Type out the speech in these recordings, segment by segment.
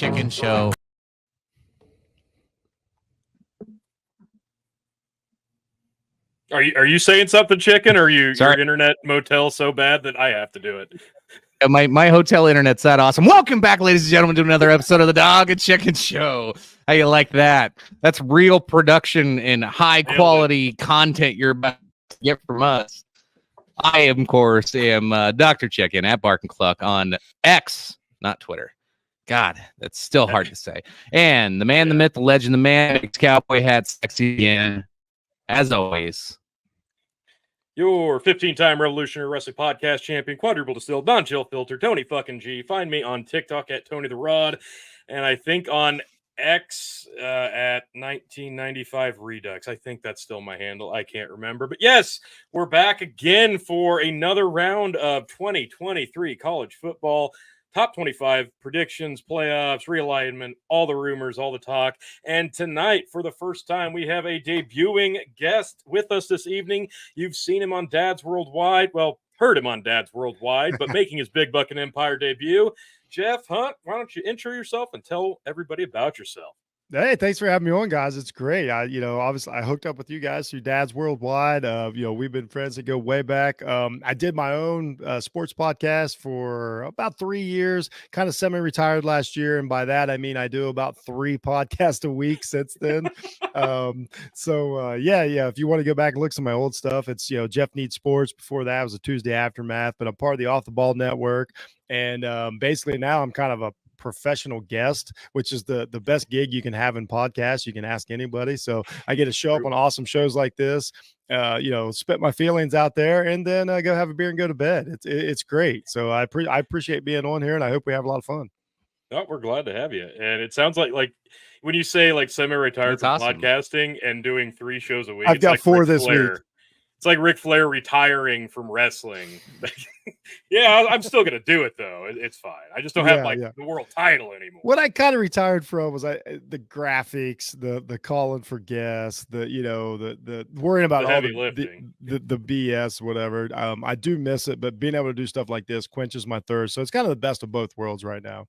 Chicken Show. Are you saying something, Chicken, or your Sorry. internet motel so bad that I have to do it? My hotel internet's that awesome. Welcome back, ladies and gentlemen, to another episode of the Dog and Chicken Show. How you like that? That's real production and high quality content you're about to get from us. I, of course, am Dr. Chicken at Bark and Cluck on X, not Twitter. God, that's still hard to say. And the man, the myth, the legend, the man makes cowboy hats sexy again, as always. Your 15-time Revolutionary Wrestling Podcast champion, quadruple distilled, non-chill filter, Tony fucking G. Find me on TikTok at Tony the Rod, and I think on X at 1995 Redux. I think that's still my handle. I can't remember. But yes, we're back again for another round of 2023 college football. Top 25 predictions, playoffs, realignment, all the rumors, all the talk. And tonight, for the first time, we have a debuting guest with us this evening. You've seen him on Dad's Worldwide. Well, heard him on Dad's Worldwide, but making his Big Buck and Empire debut. Jeff Hunt, why don't you intro yourself and tell everybody about yourself? Hey, thanks for having me on, guys. It's great. Obviously I hooked up with you guys through Dad's Worldwide. We've been friends that go way back. I did my own sports podcast for about 3 years, kind of semi-retired last year. And by that, I mean, I do about 3 podcasts a week since then. If you want to go back and look at some of my old stuff, it's, Jeff Needs Sports. Before that, it was a Tuesday Aftermath, but I'm part of the Off the Ball Network. And basically now I'm kind of a professional guest, which is the best gig you can have in podcasts. You can ask anybody. So I get to show up on awesome shows like this, spit my feelings out there, and then go have a beer and go to bed. It's great. So I appreciate being on here, and I hope we have a lot of fun. Oh, we're glad to have you. And it sounds like when you say like semi-retired from podcasting and doing 3 shows a week, I've got like 4 this week. It's like Ric Flair retiring from wrestling. Yeah, I'm still going to do it, though. It's fine. I just don't have the world title anymore. What I kind of retired from was the graphics, the calling for guests, the worrying about the all heavy lifting. the BS, whatever. I do miss it, but being able to do stuff like this quenches my thirst. So it's kind of the best of both worlds right now.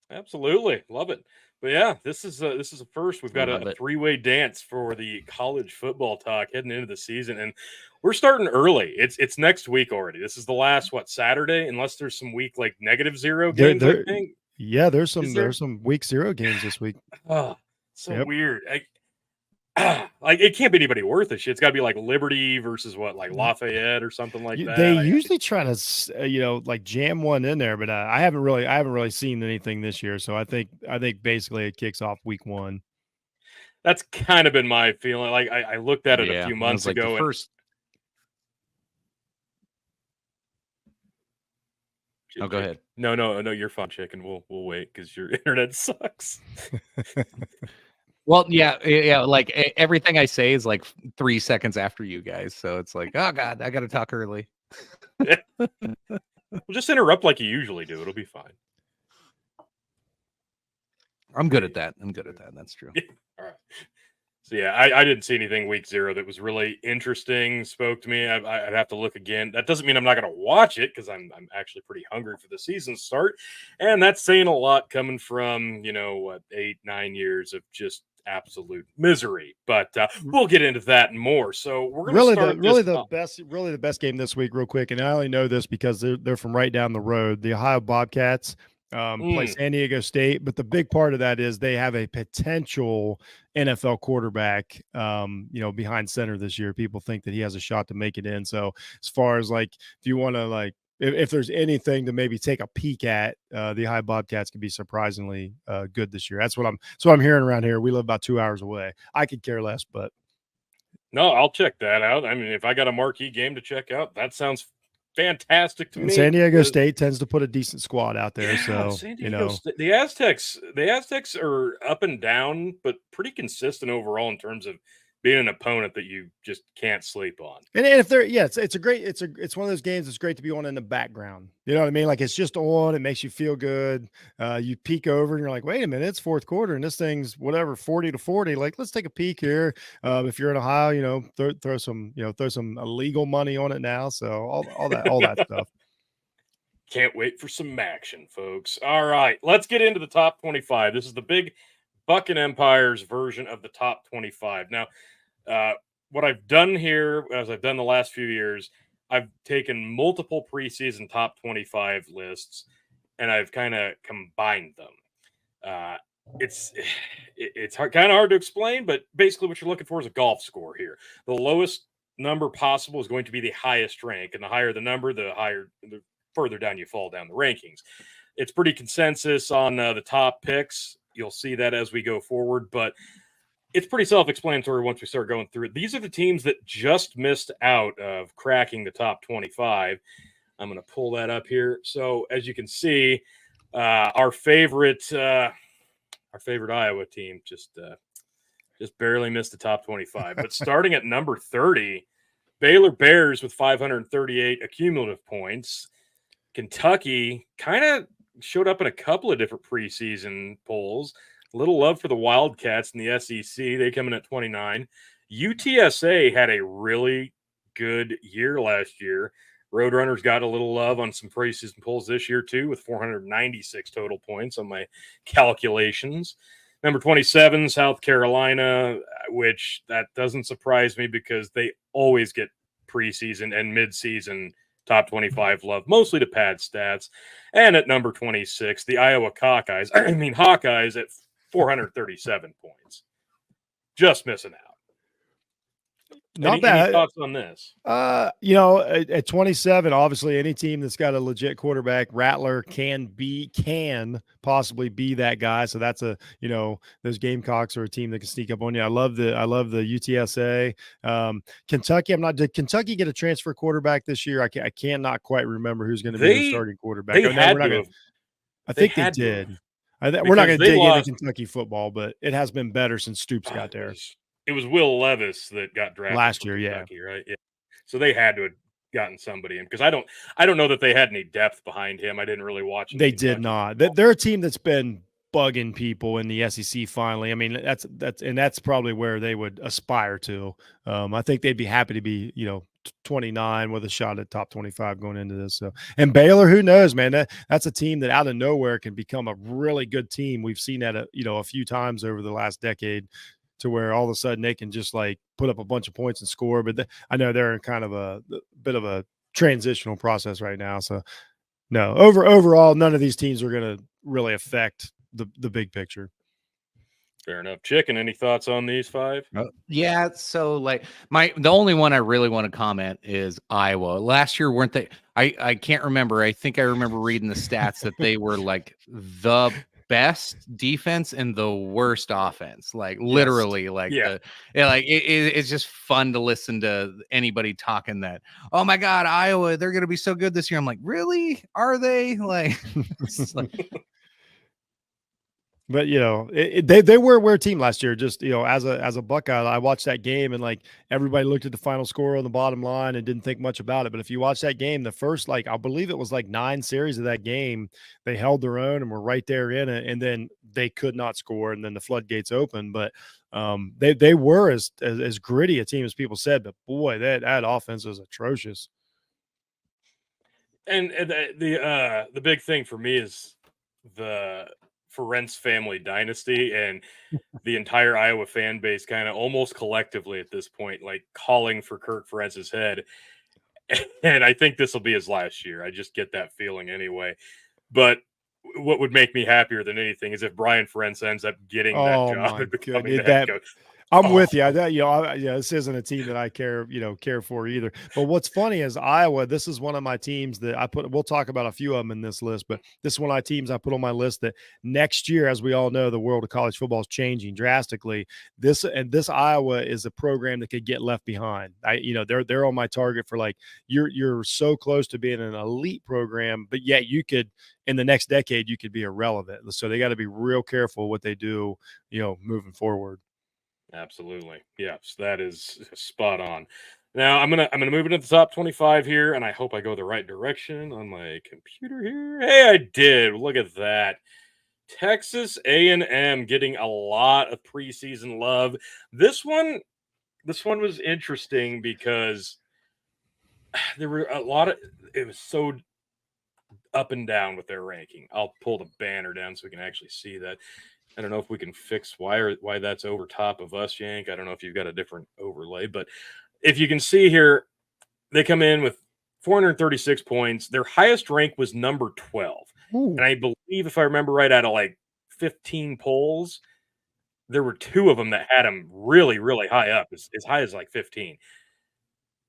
Absolutely. Love it. But yeah, this is a first. We've got a 3-way dance for the college football talk heading into the season, and we're starting early. It's next week already. This is the last Saturday, unless there's some week like -0 games. I think. Yeah, there's some week 0 games this week. Oh, so weird. Like it can't be anybody worth a shit. It's got to be like Liberty versus Lafayette or something like that. They usually try to jam one in there, but I haven't really seen anything this year. So I think basically it kicks off week 1. That's kind of been my feeling. Like I looked at it a few months ago. Go ahead. No, you're fine, Chicken. We'll wait because your internet sucks. Well, yeah. Like everything I say is like 3 seconds after you guys, so it's like, oh god, I got to talk early. We'll just interrupt like you usually do. It'll be fine. I'm good at that. That's true. All right. So yeah, I didn't see anything week 0 that was really interesting, spoke to me. I'd have to look again. That doesn't mean I'm not going to watch it because I'm actually pretty hungry for the season start, and that's saying a lot coming from 8-9 years of just absolute misery. But we'll get into that and more. So we're going to the best game this week, real quick. And I only know this because they're from right down the road. The Ohio Bobcats play San Diego State, but the big part of that is they have a potential NFL quarterback, behind center this year. People think that he has a shot to make it in. So as far as if you want to if there's anything to maybe take a peek at, the Ohio Bobcats can be surprisingly good this year. That's what I'm hearing around here. We live about 2 hours away. I could care less, but no, I'll check that out. I mean, if I got a marquee game to check out, that sounds fantastic to me. San Diego State tends to put a decent squad out there, so San Diego State, the Aztecs are up and down, but pretty consistent overall in terms of being an opponent that you just can't sleep on. And if they're it's one of those games that's great to be on in the background. You know what I mean? Like it's just on, it makes you feel good. You peek over and you're like, wait a minute, it's fourth quarter and this thing's 40-40. Like, let's take a peek here. If you're in Ohio, throw some illegal money on it now. So all that stuff. Can't wait for some action, folks. All right, let's get into the top 25. This is the big Bucking Empire's version of the top 25. Now, what I've done here, as I've done the last few years, I've taken multiple preseason top 25 lists and I've kind of combined them. It's kind of hard to explain, but basically what you're looking for is a golf score here. The lowest number possible is going to be the highest rank, and the higher the number, the further down you fall down the rankings. It's pretty consensus on the top picks. You'll see that as we go forward, but it's pretty self-explanatory once we start going through it. These are the teams that just missed out of cracking the top 25. I'm going to pull that up here. So as you can see, our favorite Iowa team just barely missed the top 25. But starting at number 30, Baylor Bears with 538 accumulative points. Kentucky kind of showed up in a couple of different preseason polls. A little love for the Wildcats in the SEC. They come in at 29. UTSA had a really good year last year. Roadrunners got a little love on some preseason polls this year, too, with 496 total points on my calculations. Number 27, South Carolina, which that doesn't surprise me because they always get preseason and midseason top 25 love, mostly to pad stats. And at number 26, the Iowa Hawkeyes at 437 points. Just missing out. Not bad. Any thoughts on this? At 27, obviously any team that's got a legit quarterback, Rattler can possibly be that guy. So that's those Gamecocks are a team that can sneak up on you. I love the UTSA. Kentucky. Did Kentucky get a transfer quarterback this year? I cannot quite remember who's going to be the starting quarterback. I think they did. We're not going to dig into Kentucky football, but it has been better since Stoops got there. It was Will Levis that got drafted last year, Kentucky, right? Yeah. So they had to have gotten somebody in because I don't know that they had any depth behind him. I didn't really watch. They did not. They're a team that's been bugging people in the SEC. Finally, I mean that's probably where they would aspire to. I think they'd be happy to be 29 with a shot at top 25 going into this. So, and Baylor, who knows, man? That's a team that out of nowhere can become a really good team. We've seen that a few times over the last decade, to where all of a sudden they can just like put up a bunch of points and score. But I know they're in kind of a bit of a transitional process right now. So no, overall, none of these teams are going to really affect the big picture. Fair enough. Chicken, any thoughts on these five? Yeah. So like the only one I really want to comment is Iowa. Last year, weren't they? I can't remember. I think I remember reading the stats that they were like the best defense and the worst offense, like literally, like it's just fun to listen to anybody talking that, oh my god, Iowa, they're gonna be so good this year. I'm like, really? Are they? Like, but they were a team last year. Just as a Buckeye, I watched that game and like everybody looked at the final score on the bottom line and didn't think much about it. But if you watch that game, the first I believe it was 9 series of that game, they held their own and were right there in it, and then they could not score, and then the floodgates opened. But they were as gritty a team as people said. But boy, that offense was atrocious. And the big thing for me is the Ferentz family dynasty and the entire Iowa fan base kind of almost collectively at this point, like calling for Kirk Ferentz's head. And I think this will be his last year. I just get that feeling anyway. But what would make me happier than anything is if Brian Ferentz ends up getting that job and becoming the head coach. I'm with you. This isn't a team that I care for either. But what's funny is Iowa. This is one of my teams that I put. We'll talk about a few of them in this list, but this is one of my teams I put on my list that next year, as we all know, the world of college football is changing drastically. This Iowa is a program that could get left behind. They're on my target for like you're so close to being an elite program, but yet you could in the next decade you could be irrelevant. So they got to be real careful what they do, moving forward. Absolutely. Yes, that is spot on. Now I'm gonna move into the top 25 here, and I hope I go the right direction on my computer here. Hey, I did. Look at that. Texas A&M getting a lot of preseason love. This one was interesting because there were a lot of. It was so up and down with their ranking. I'll pull the banner down so we can actually see that. I don't know if we can fix why that's over top of us, Yank. I don't know if you've got a different overlay, but if you can see here, they come in with 436 points. Their highest rank was number 12. Ooh. And I believe, if I remember right, out of like 15 polls, there were 2 of them that had them really, really high up, as high as like 15.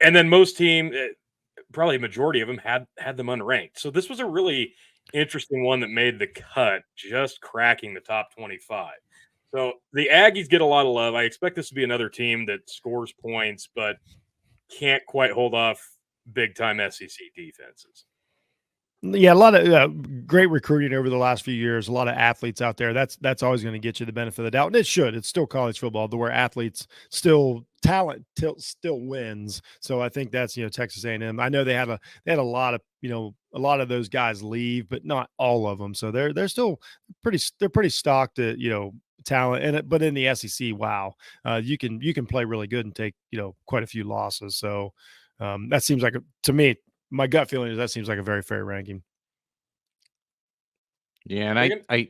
And then most team, probably a majority of them had them unranked. So this was a really interesting one that made the cut, just cracking the top 25. So the Aggies get a lot of love. I expect this to be another team that scores points, but can't quite hold off big time SEC defenses. Yeah, a lot of great recruiting over the last few years. A lot of athletes out there. That's always going to get you the benefit of the doubt, and it should. It's still college football, where athletes still still wins. So I think that's Texas A&M. I know they had a lot of a lot of those guys leave, but not all of them. So they're still pretty stocked at talent in it. But in the SEC, wow, you can play really good and take quite a few losses. So that seems like to me. My gut feeling is that seems like a very fair ranking. Yeah, and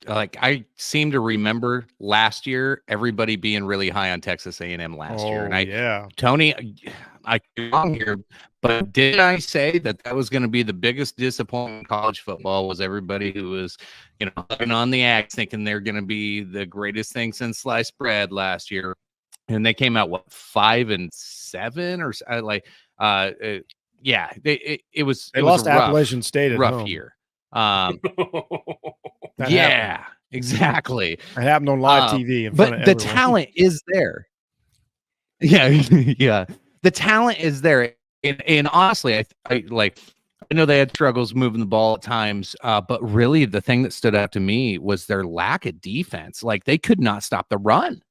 I seem to remember last year everybody being really high on Texas A&M last year, and Tony, I could be wrong here, but did I say that was going to be the biggest disappointment in college football? Was everybody who was hugging on the Ags thinking they're going to be the greatest thing since sliced bread last year, and they came out 5-7 or like yeah, it was lost a rough, Appalachian State at rough home. year. Yeah, happened. Exactly. It happened on live TV in front of the everyone. talent is there. Yeah, yeah, the talent is there, and honestly, I know they had struggles moving the ball at times, but really the thing that stood out to me was their lack of defense. Like they could not stop the run.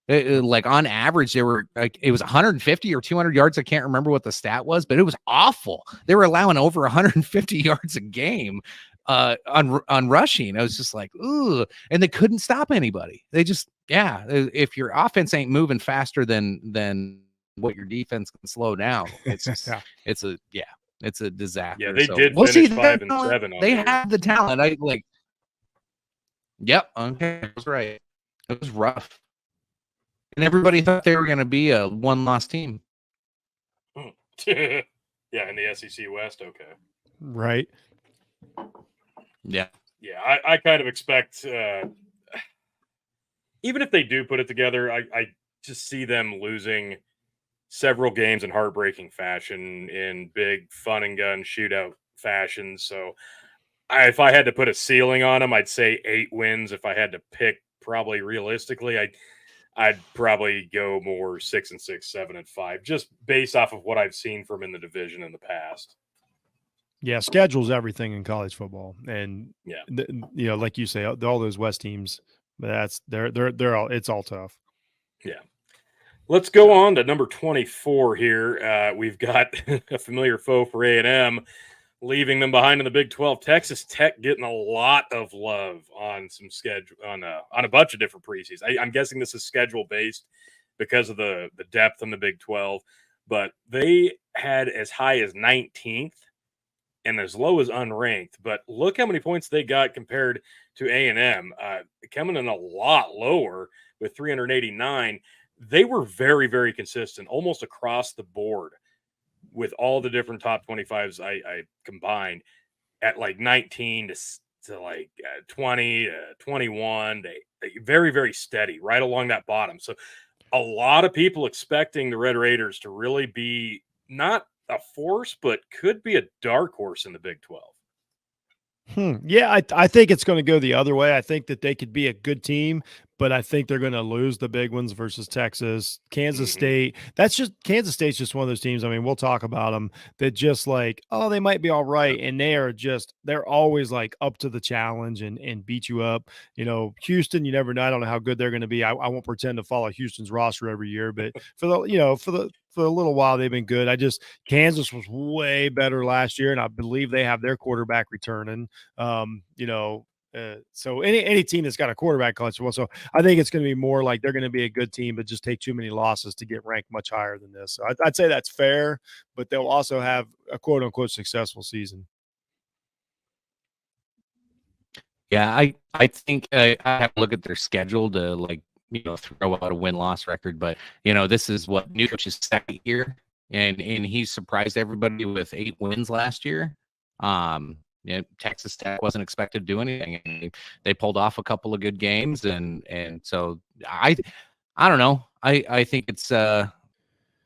Like on average, they were like it was 150 or 200 yards. I can't remember what the stat was, but it was awful. They were allowing over 150 yards a game on rushing. I was just like, ooh, and they couldn't stop anybody. They just, if your offense ain't moving faster than what your defense can slow down, it's just, it's a disaster. Yeah, they did finish 5-7. They have the talent. Yep, okay, I was right. It was rough. And everybody thought they were going to be a one-loss team. Yeah, in the SEC West, okay. Right. Yeah, I kind of expect, even if they do put it together, I just see them losing several games in heartbreaking fashion, in big fun and gun shootout fashion. So if I had to put a ceiling on them, I'd say 8 wins. If I had to pick, probably realistically, I'd probably go more 6-6, 7-5, just based off of what I've seen from in the division in the past. Yeah, schedule's everything in college football, and like you say, all those West teams. They're all, it's all tough. Yeah. Let's go on to number 24 here. We've got a familiar foe for A&M, leaving them behind in the Big 12. Texas Tech getting a lot of love on some schedule on a bunch of different preseasons. I'm guessing this is schedule based because of the depth in the Big 12, but they had as high as 19th and as low as unranked. But look how many points they got compared to A&M, coming in a lot lower with 389. They were very, very consistent, almost across the board, with all the different top 25s I combined at like 19 to like 20 to 21. They very, very steady right along that bottom. So a lot of people expecting the Red Raiders to really be not a force, but could be a dark horse in the Big 12. Yeah, I think it's going to go the other way. I think that they could be a good team, but I think they're going to lose the big ones versus Texas, Kansas State. Kansas State's just one of those teams. I mean, we'll talk about them that just like, oh, they might be all right. And they're always like up to the challenge and beat you up. Houston, you never know. I don't know how good they're going to be. I won't pretend to follow Houston's roster every year, but for a little while, they've been good. Kansas was way better last year, and I believe they have their quarterback returning. So any team that's got a quarterback college football, so I think it's going to be more like they're going to be a good team, but just take too many losses to get ranked much higher than this. So I'd say that's fair, but they'll also have a quote unquote successful season. Yeah, I think I have to look at their schedule to throw out a win-loss record, but this is what new coach's second year, and he surprised everybody with 8 wins last year. Texas Tech wasn't expected to do anything, and they pulled off a couple of good games, and so I don't know. I think it's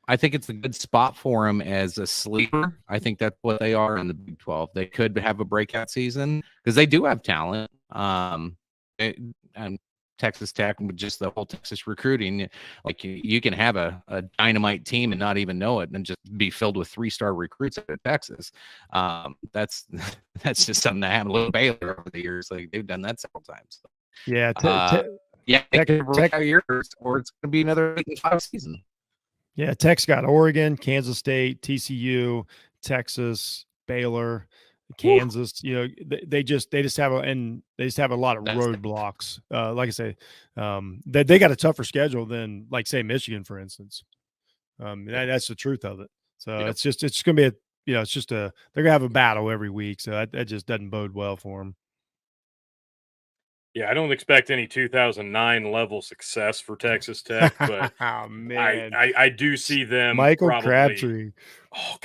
I think it's a good spot for them as a sleeper. I think that's what they are in the Big 12. They could have a breakout season because they do have talent. And Texas Tech, with just the whole Texas recruiting, like you can have a dynamite team and not even know it, and just be filled with 3-star recruits at Texas. That's just something that happened. Little Baylor over the years, like they've done that several times. Yeah, Tech breakout year, or it's going to be another 8-5 season. Yeah, Tech's got Oregon, Kansas State, TCU, Texas, Baylor, Kansas. They just have a lot of roadblocks. Like I say, they got a tougher schedule than, like, say, Michigan, for instance. That's the truth of it. So it's going to be they're going to have a battle every week. So that just doesn't bode well for them. Yeah, I don't expect any 2009 level success for Texas Tech, but oh, man. I do see them. Michael probably, Crabtree. Oh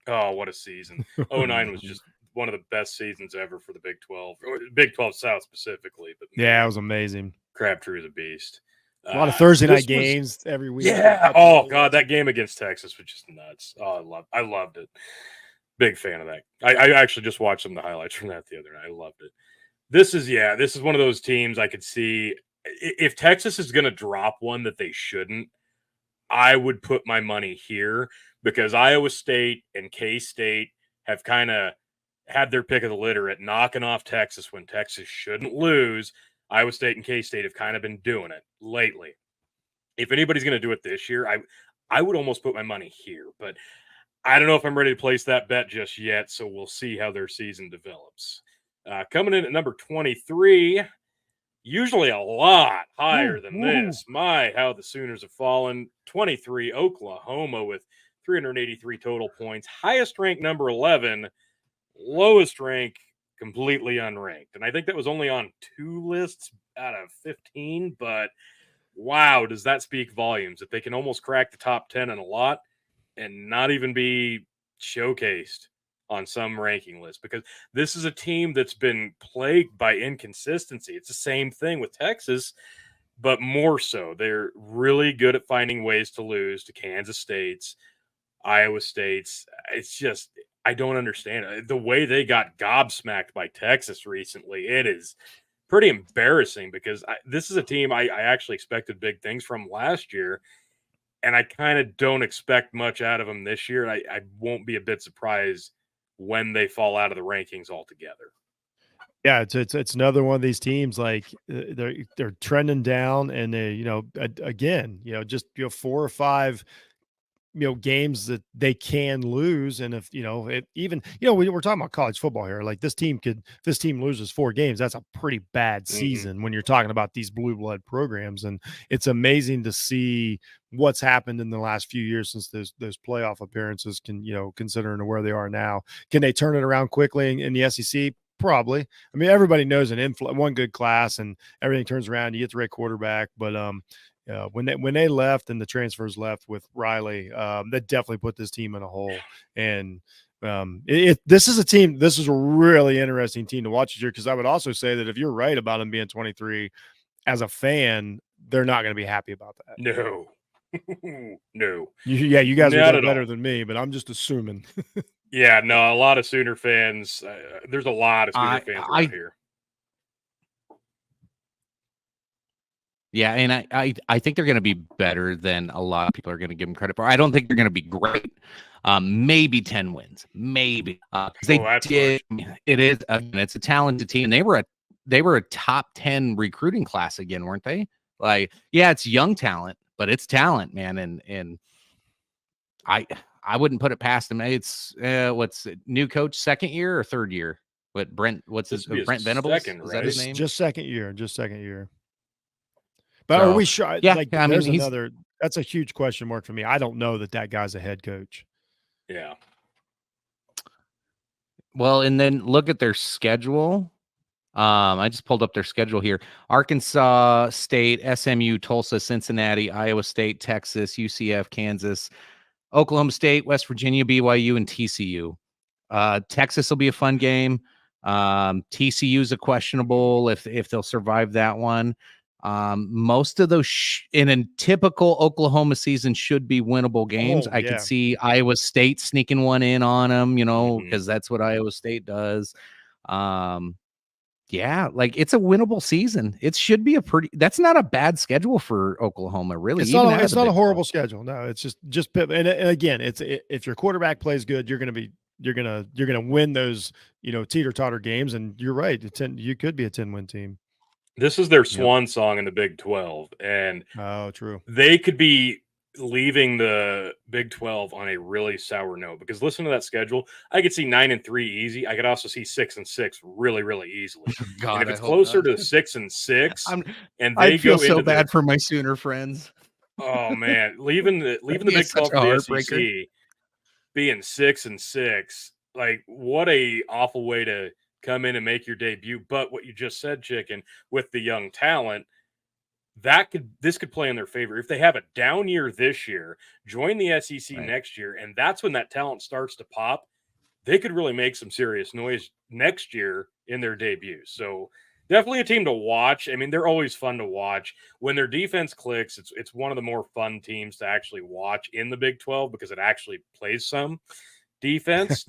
God, what a season! 09 was just one of the best seasons ever for the Big 12, or Big 12 South specifically. But yeah, it was amazing. Crabtree is a beast. A lot of Thursday night games every week. Yeah. Oh God, that game against Texas was just nuts. Oh, I loved it. Big fan of that. I actually just watched some of the highlights from that the other night. I loved it. This is one of those teams I could see if Texas is going to drop one that they shouldn't. I would put my money here because Iowa State and K-State have kind of had their pick of the litter at knocking off Texas when Texas shouldn't lose. Iowa State and K-State have kind of been doing it lately. If anybody's going to do it this year, I would almost put my money here, but I don't know if I'm ready to place that bet just yet, so we'll see how their season develops. Coming in at number 23, usually a lot higher than this. My, how the Sooners have fallen. 23, Oklahoma with 383 total points. Highest ranked number 11, lowest rank completely unranked. And I think that was only on 2 lists out of 15, but wow, does that speak volumes that they can almost crack the top 10 in a lot and not even be showcased on some ranking list, because this is a team that's been plagued by inconsistency. It's the same thing with Texas, but more so. They're really good at finding ways to lose to Kansas State's, Iowa State's. It's just, I don't understand it. The way they got gobsmacked by Texas recently, it is pretty embarrassing, because this is a team I actually expected big things from last year, and I kind of don't expect much out of them this year. I won't be a bit surprised when they fall out of the rankings altogether. Yeah, it's another one of these teams, like they're trending down, and they again just 4 or 5 games that they can lose. And if even we're talking about college football here, like this team loses 4 games, that's a pretty bad season when you're talking about these blue blood programs. And it's amazing to see what's happened in the last few years since those playoff appearances, considering where they are now. Can they turn it around quickly in the SEC? Probably. I mean, everybody knows one good class and everything turns around. You get the right quarterback, but when they left and the transfers left with Riley, that definitely put this team in a hole. And this is a really interesting team to watch this year, because I would also say that if you're right about them being 23, as a fan, they're not going to be happy about that. No. No. You guys are better than me, but I'm just assuming. Yeah, no, a lot of Sooner fans. There's a lot of Sooner fans around here. Yeah, and I think they're going to be better than a lot of people are going to give them credit for. I don't think they're going to be great. Maybe 10 wins, maybe. It is. It's a talented team. They were a top 10 recruiting class again, weren't they? Like, yeah, it's young talent, but it's talent, man. And I wouldn't put it past them. It's what's it, new coach, second year or third year? Brent Venables? Second, is that his name? Just second year. But are we sure? Yeah, I mean, that's a huge question mark for me. I don't know that guy's a head coach. Yeah. Well, and then look at their schedule. I just pulled up their schedule here. Arkansas State, SMU, Tulsa, Cincinnati, Iowa State, Texas, UCF, Kansas, Oklahoma State, West Virginia, BYU, and TCU. Texas will be a fun game. TCU is a questionable if they'll survive that one. Most of those in a typical Oklahoma season should be winnable games. I could see Iowa State sneaking one in on them, because that's what Iowa State does. Yeah, like it's a winnable season. It should be that's not a bad schedule for Oklahoma, really. It's not a horrible schedule. No, it's just and again, if your quarterback plays good, you're gonna win those, teeter-totter games. And you're right. You could be a 10-win team. This is their swan song in the Big 12, and true. They could be leaving the Big 12 on a really sour note, because listen to that schedule. I could see 9-3 easy. I could also see 6-6 really, really easily. God, and if it's closer to 6-6, and I feel so bad for my Sooner friends. Oh man, leaving the Big 12 for the SEC, being 6-6, like what a awful way to come in and make your debut. But what you just said, Chicken, with the young talent, this could play in their favor. If they have a down year this year, join the SEC next year, and that's when that talent starts to pop, they could really make some serious noise next year in their debut. So definitely a team to watch. I mean, they're always fun to watch. When their defense clicks, it's one of the more fun teams to actually watch in the Big 12, because it actually plays some defense.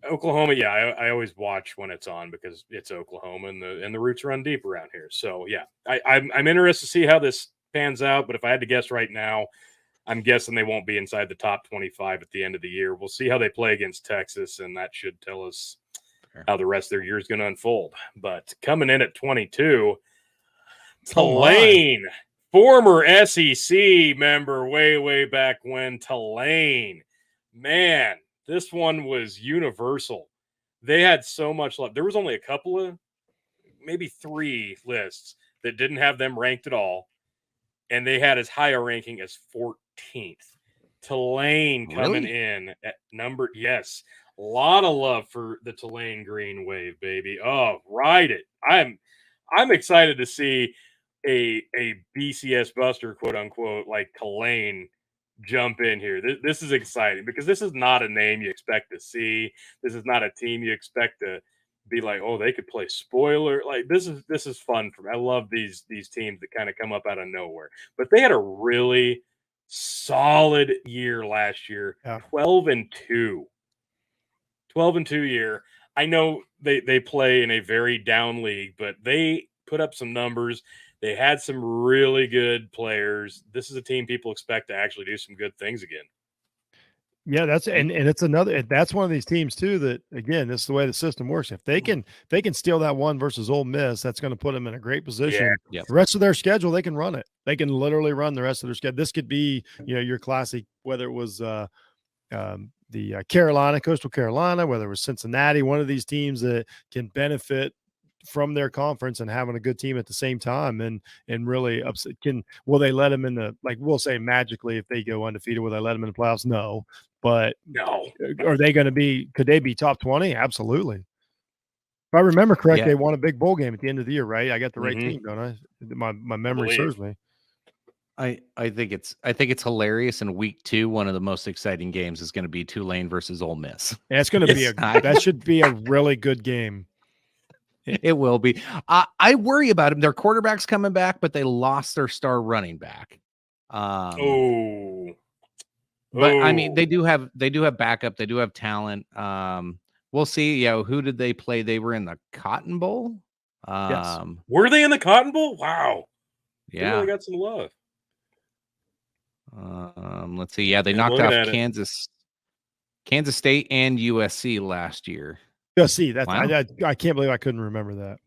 Oklahoma, I always watch when it's on, because it's Oklahoma and the roots run deep around here. So yeah, I'm interested to see how this pans out. But if I had to guess right now, I'm guessing they won't be inside the top 25 at the end of the year. We'll see how they play against Texas, and that should tell us how the rest of their year is going to unfold. But coming in at 22, Tulane, former SEC member way back when. Tulane, man. This one was universal. They had so much love. There was only a couple of, maybe 3 lists that didn't have them ranked at all, and they had as high a ranking as 14th. Tulane coming in at a lot of love for the Tulane Green Wave, baby. Oh, ride it. I'm excited to see a BCS buster, quote unquote, like Tulane jump in here. This is exciting, because this is not a name you expect to see. This is not a team you expect to be like, oh, they could play spoiler. Like this is fun for me. I love these teams that kind of come up out of nowhere. But they had a really solid year last year. 12-2. 12-2 year. I know they play in a very down league, but they put up some numbers. They had some really good players. This is a team people expect to actually do some good things again. Yeah, that's that's one of these teams too that, again, this is the way the system works. If they can steal that one versus Ole Miss, that's going to put them in a great position. Yeah. The rest of their schedule, they can run it. They can literally run the rest of their schedule. This could be, your classic, whether it was the Coastal Carolina, whether it was Cincinnati, one of these teams that can benefit from their conference and having a good team at the same time, and really upset. Will they let them in the, like, we'll say magically, if they go undefeated, will they let them in the playoffs? No. But no. Are they going to be, could they be top 20? Absolutely. If I remember correct, they won a big bowl game at the end of the year, right? I got the right team, don't I? My memory serves me. I think it's hilarious. In week 2, one of the most exciting games is going to be Tulane versus Ole Miss. Yeah, it's going to be that should be a really good game. It will be. I worry about them. Their quarterback's coming back, but they lost their star running back. But I mean, they do have backup. They do have talent. We'll see. Who did they play? They were in the Cotton Bowl. Yes. Were they in the Cotton Bowl? Wow. Yeah, they got some love. Let's see. Yeah, they knocked off Kansas State and USC last year. USC. That's I can't believe I couldn't remember that.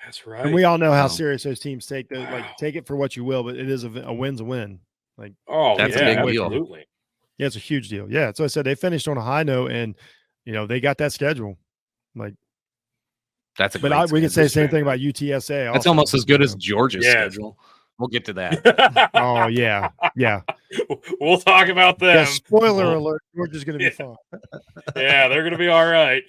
That's right. And we all know how serious those teams take those. Like, take it for what you will, but it is a win's a win. Like, that's a big deal. Absolutely. Yeah, it's a huge deal. Yeah, so I said they finished on a high note, and they got that schedule. Like, that's a. But we could say the same thing about UTSA. That's almost as good as Georgia's schedule. We'll get to that. Oh yeah. We'll talk about them. Yeah, spoiler alert: Georgia's going to be fun. Yeah, they're going to be all right.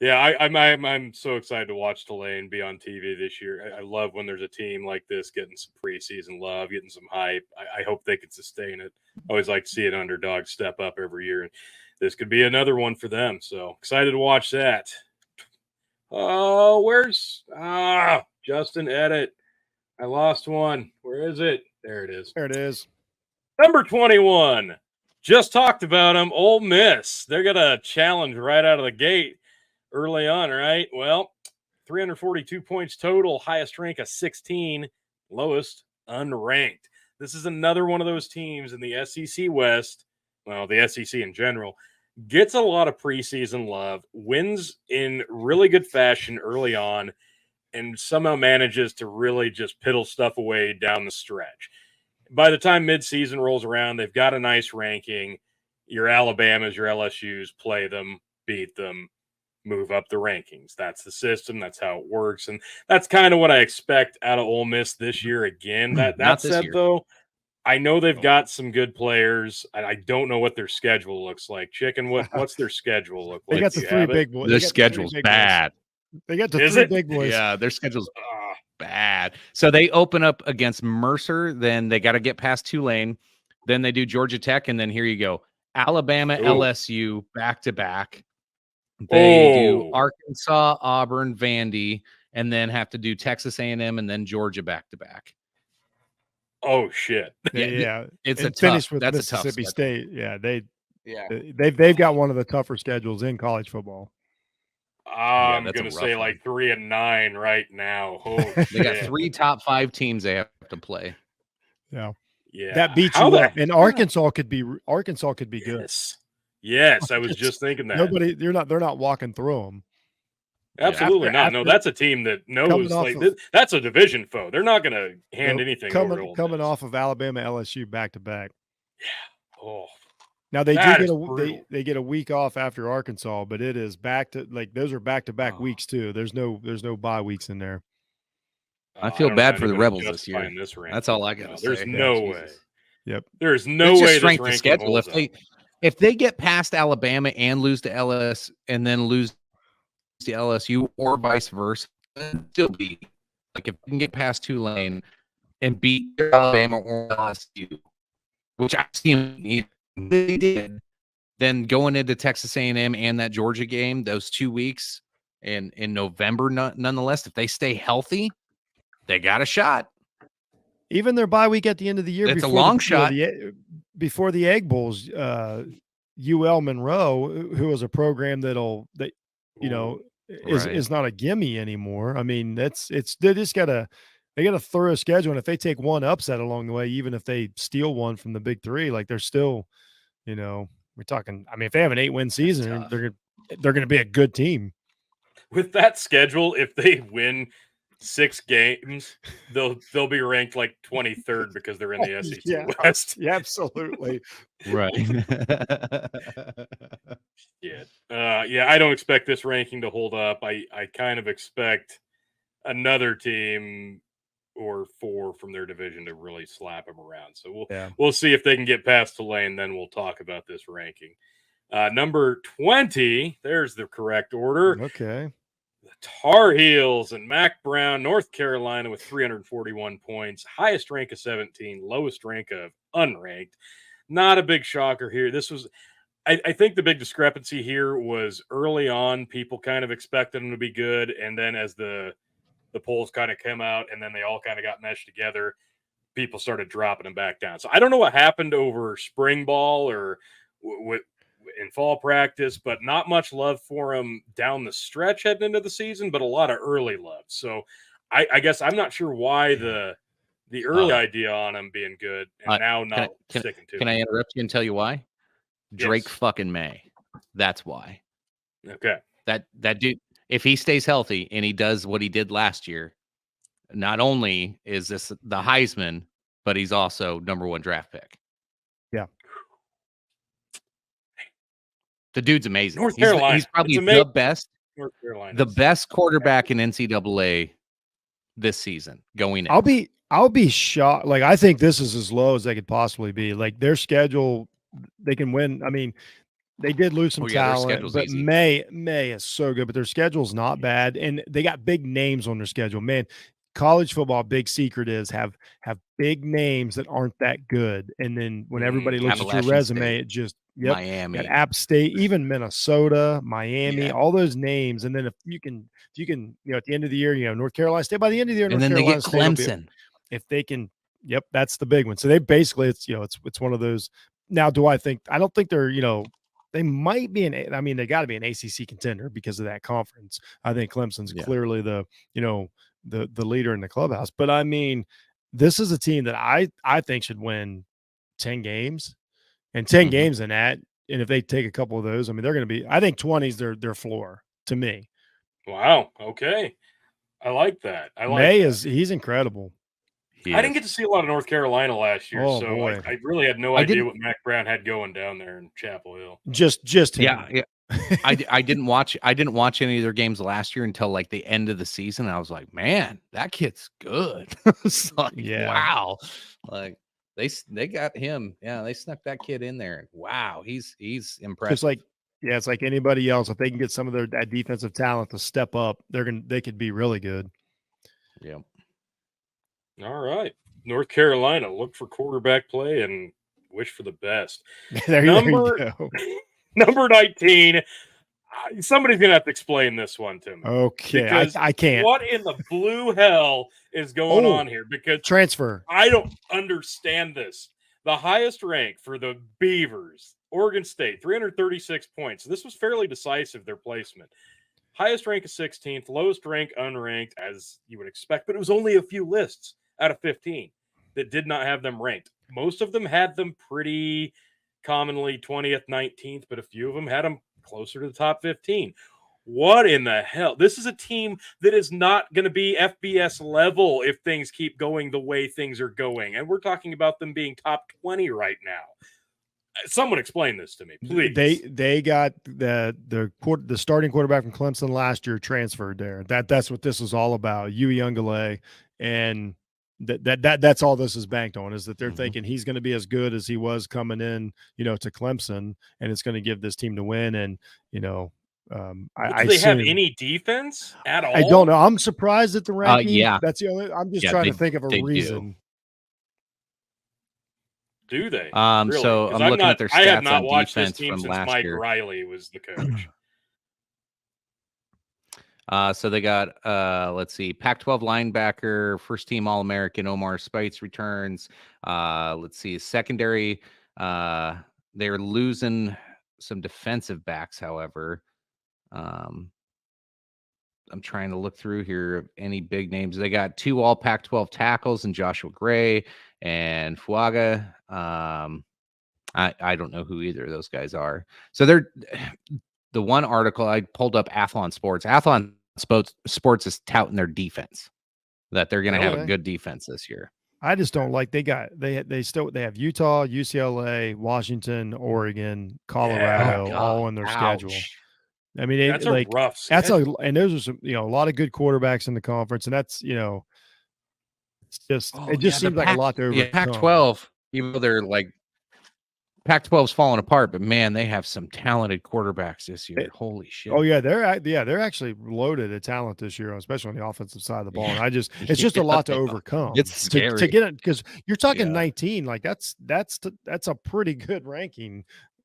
Yeah, I'm so excited to watch Tulane be on TV this year. I love when there's a team like this getting some preseason love, getting some hype. I hope they can sustain it. I always like to see an underdog step up every year, and this could be another one for them. So excited to watch that. Oh, where's Justin? Edit. I lost one. Where is it? There it is. There it is. Number 21. Just talked about them. Ole Miss. They're gonna challenge right out of the gate. Early on, right? Well, 342 points total, highest rank of 16, lowest unranked. This is another one of those teams in the SEC West, well, the SEC in general, gets a lot of preseason love, wins in really good fashion early on, and somehow manages to really just piddle stuff away down the stretch. By the time midseason rolls around, they've got a nice ranking. Your Alabamas, your LSUs, play them, beat them, move up the rankings. That's the system. That's how it works. And that's kind of what I expect out of Ole Miss this year again. That said, though, I know they've got some good players. I don't know what their schedule looks like. Chicken, what's their schedule look like? They got the three big boys. Their schedule's bad. They got the three big boys. Yeah, their schedule's bad. So they open up against Mercer, then they got to get past Tulane, then they do Georgia Tech, and then here you go. Alabama, LSU, back-to-back. They do Arkansas, Auburn, Vandy, and then have to do Texas A&M and then Georgia back-to-back. Oh shit! Yeah, it's and a tough. Finish with that's Mississippi a tough State. Yeah, they've got one of the tougher schedules in college football. I'm gonna say like 3-9 right now. Oh, they got 3 top 5 teams they have to play. Yeah, yeah, that beats you up. And Arkansas could be good. Yes, I was just thinking that. They're not walking through them. Absolutely not. No, that's a team that knows that's a division foe. They're not going to hand anything over to Ole Miss. Coming off of Alabama, LSU back to back. Yeah. Oh. Now they get a week off after Arkansas, but it is back to those are back to back weeks too. There's no bye weeks in there. I feel bad for the Rebels this year. That's all I got to say. There's no way. Yep. There's no way strength of schedule. If they get past Alabama and lose to LS and then lose to LSU or vice versa, still be like if they can get past Tulane and beat Alabama or LSU, which I see they did, then going into Texas A&M and that Georgia game, those 2 weeks in November, nonetheless, if they stay healthy, they got a shot. Even their bye week at the end of the year, it's a long shot before the Egg Bowls. UL Monroe, who is a program is not a gimme anymore. I mean, they got a thorough schedule, and if they take one upset along the way, even if they steal one from the Big Three, like they're still, we're talking. I mean, if they have an 8-win season, they're going to be a good team. With that schedule, if they win 6 games, they'll be ranked like 23rd because they're in the SEC West. Yeah, absolutely. Right. Yeah, I don't expect this ranking to hold up. I kind of expect another team or 4 from their division to really slap them around. So we'll see if they can get past Tulane, then we'll talk about this ranking. Number 20, there's the correct order. Okay. The Tar Heels and Mac Brown, North Carolina with 341 points, highest rank of 17, lowest rank of unranked. Not a big shocker here. This was, I think the big discrepancy here was early on, people kind of expected them to be good. And then as the polls kind of came out and then they all kind of got meshed together, people started dropping them back down. So I don't know what happened over spring ball or in fall practice, but not much love for him down the stretch heading into the season, but a lot of early love. So I guess I'm not sure why the early idea on him being good and now not sticking to. Can I interrupt you and tell you why? Drake fucking May. That's why. Okay. That dude, if he stays healthy and he does what he did last year, not only is this the Heisman, but he's also #1 draft pick. Yeah. The dude's amazing. North Carolina. He's probably the best. North Carolina. The best quarterback in NCAA this season going in. I'll be shocked. Like, I think this is as low as they could possibly be. Like, their schedule, they can win. I mean, They did lose some yeah, their talent, schedule's but easy. May is so good, but their schedule's not bad, and they got big names on their schedule. Man, college football, big secret is have big names that aren't that good, and then when everybody looks at your Appalachian resume, State, it just got Miami, App State, even Minnesota, Miami, Yeah. all those names, and then if you can, at the end of the year, North Carolina State. By the end of the year, and North then they Carolina get State will be, Clemson. if they can. Yep, that's the big one. So they basically, it's one of those. Now, I don't think they're, they might be they got to be an ACC contender because of that conference. I think Clemson's clearly the leader in the clubhouse. But I mean, this is a team that I think should win 10 games, and 10 games in that. And if they take a couple of those, I mean, they're going to be. I think 20 is their floor to me. Wow. Okay, I like that. He's incredible. I didn't get to see a lot of North Carolina last year, Oh, so boy. I really had no idea what Mac Brown had going down there in Chapel Hill. Just him. Yeah. I didn't watch any of their games last year until like the end of the season. I was like, man, that kid's good. It's like, wow. Like they got him. Yeah, they snuck that kid in there. Wow, he's impressive. It's like anybody else. If they can get some of that defensive talent to step up, they could be really good. Yeah. All right. North Carolina, look for quarterback play and wish for the best. there you go. Number 19. Somebody's going to have to explain this one to me. Okay. I can't. What in the blue hell is going on here? Because transfer. I don't understand this. The highest rank for the Beavers, Oregon State, 336 points. This was fairly decisive, their placement. Highest rank is 16th, lowest rank unranked, as you would expect, but it was only a few lists out of 15 that did not have them ranked. Most of them had them pretty commonly 20th, 19th, but a few of them had them closer to the top 15. What in the hell? This is a team that is not going to be FBS level if things keep going the way things are going. And we're talking about them being top 20 right now. Someone explain this to me, please. They got the starting quarterback from Clemson last year transferred there. That's what this is all about. Uiagalelei, and that's all this is banked on, is that they're thinking he's going to be as good as he was coming in, to Clemson, and it's going to give this team to win. And do they have any defense at all? I don't know. I'm surprised at the ranking. Yeah, that's the only. I'm just trying to think of a reason. Do they? Really? So I'm looking at their stats. I have not on watched defense this team from since last Mike year. Riley was the coach. So they got let's see, Pac-12 linebacker, first team All-American Omar Speights returns. Let's see, secondary. They're losing some defensive backs, however. I'm trying to look through here of any big names. They got 2 all Pac-12 tackles, and Joshua Gray and Fuaga. I don't know who either of those guys are. So they're the one article I pulled up, Athlon Sports. Athlon Sports is touting their defense, that they're going to have a good defense this year. I just don't like they have Utah, UCLA, Washington, Oregon, Colorado all in their schedule. I mean, that's a rough schedule. And those are some, a lot of good quarterbacks in the conference, and that's, it's just seems like a lot to overcome. Yeah, Pac-12, even though they're like Pac-12's falling apart, but man, they have some talented quarterbacks this year. Holy shit! Oh yeah, they're actually loaded at talent this year, especially on the offensive side of the ball. And it's just a lot to overcome. It's scary to get it, because you're talking 19. Like that's a pretty good ranking,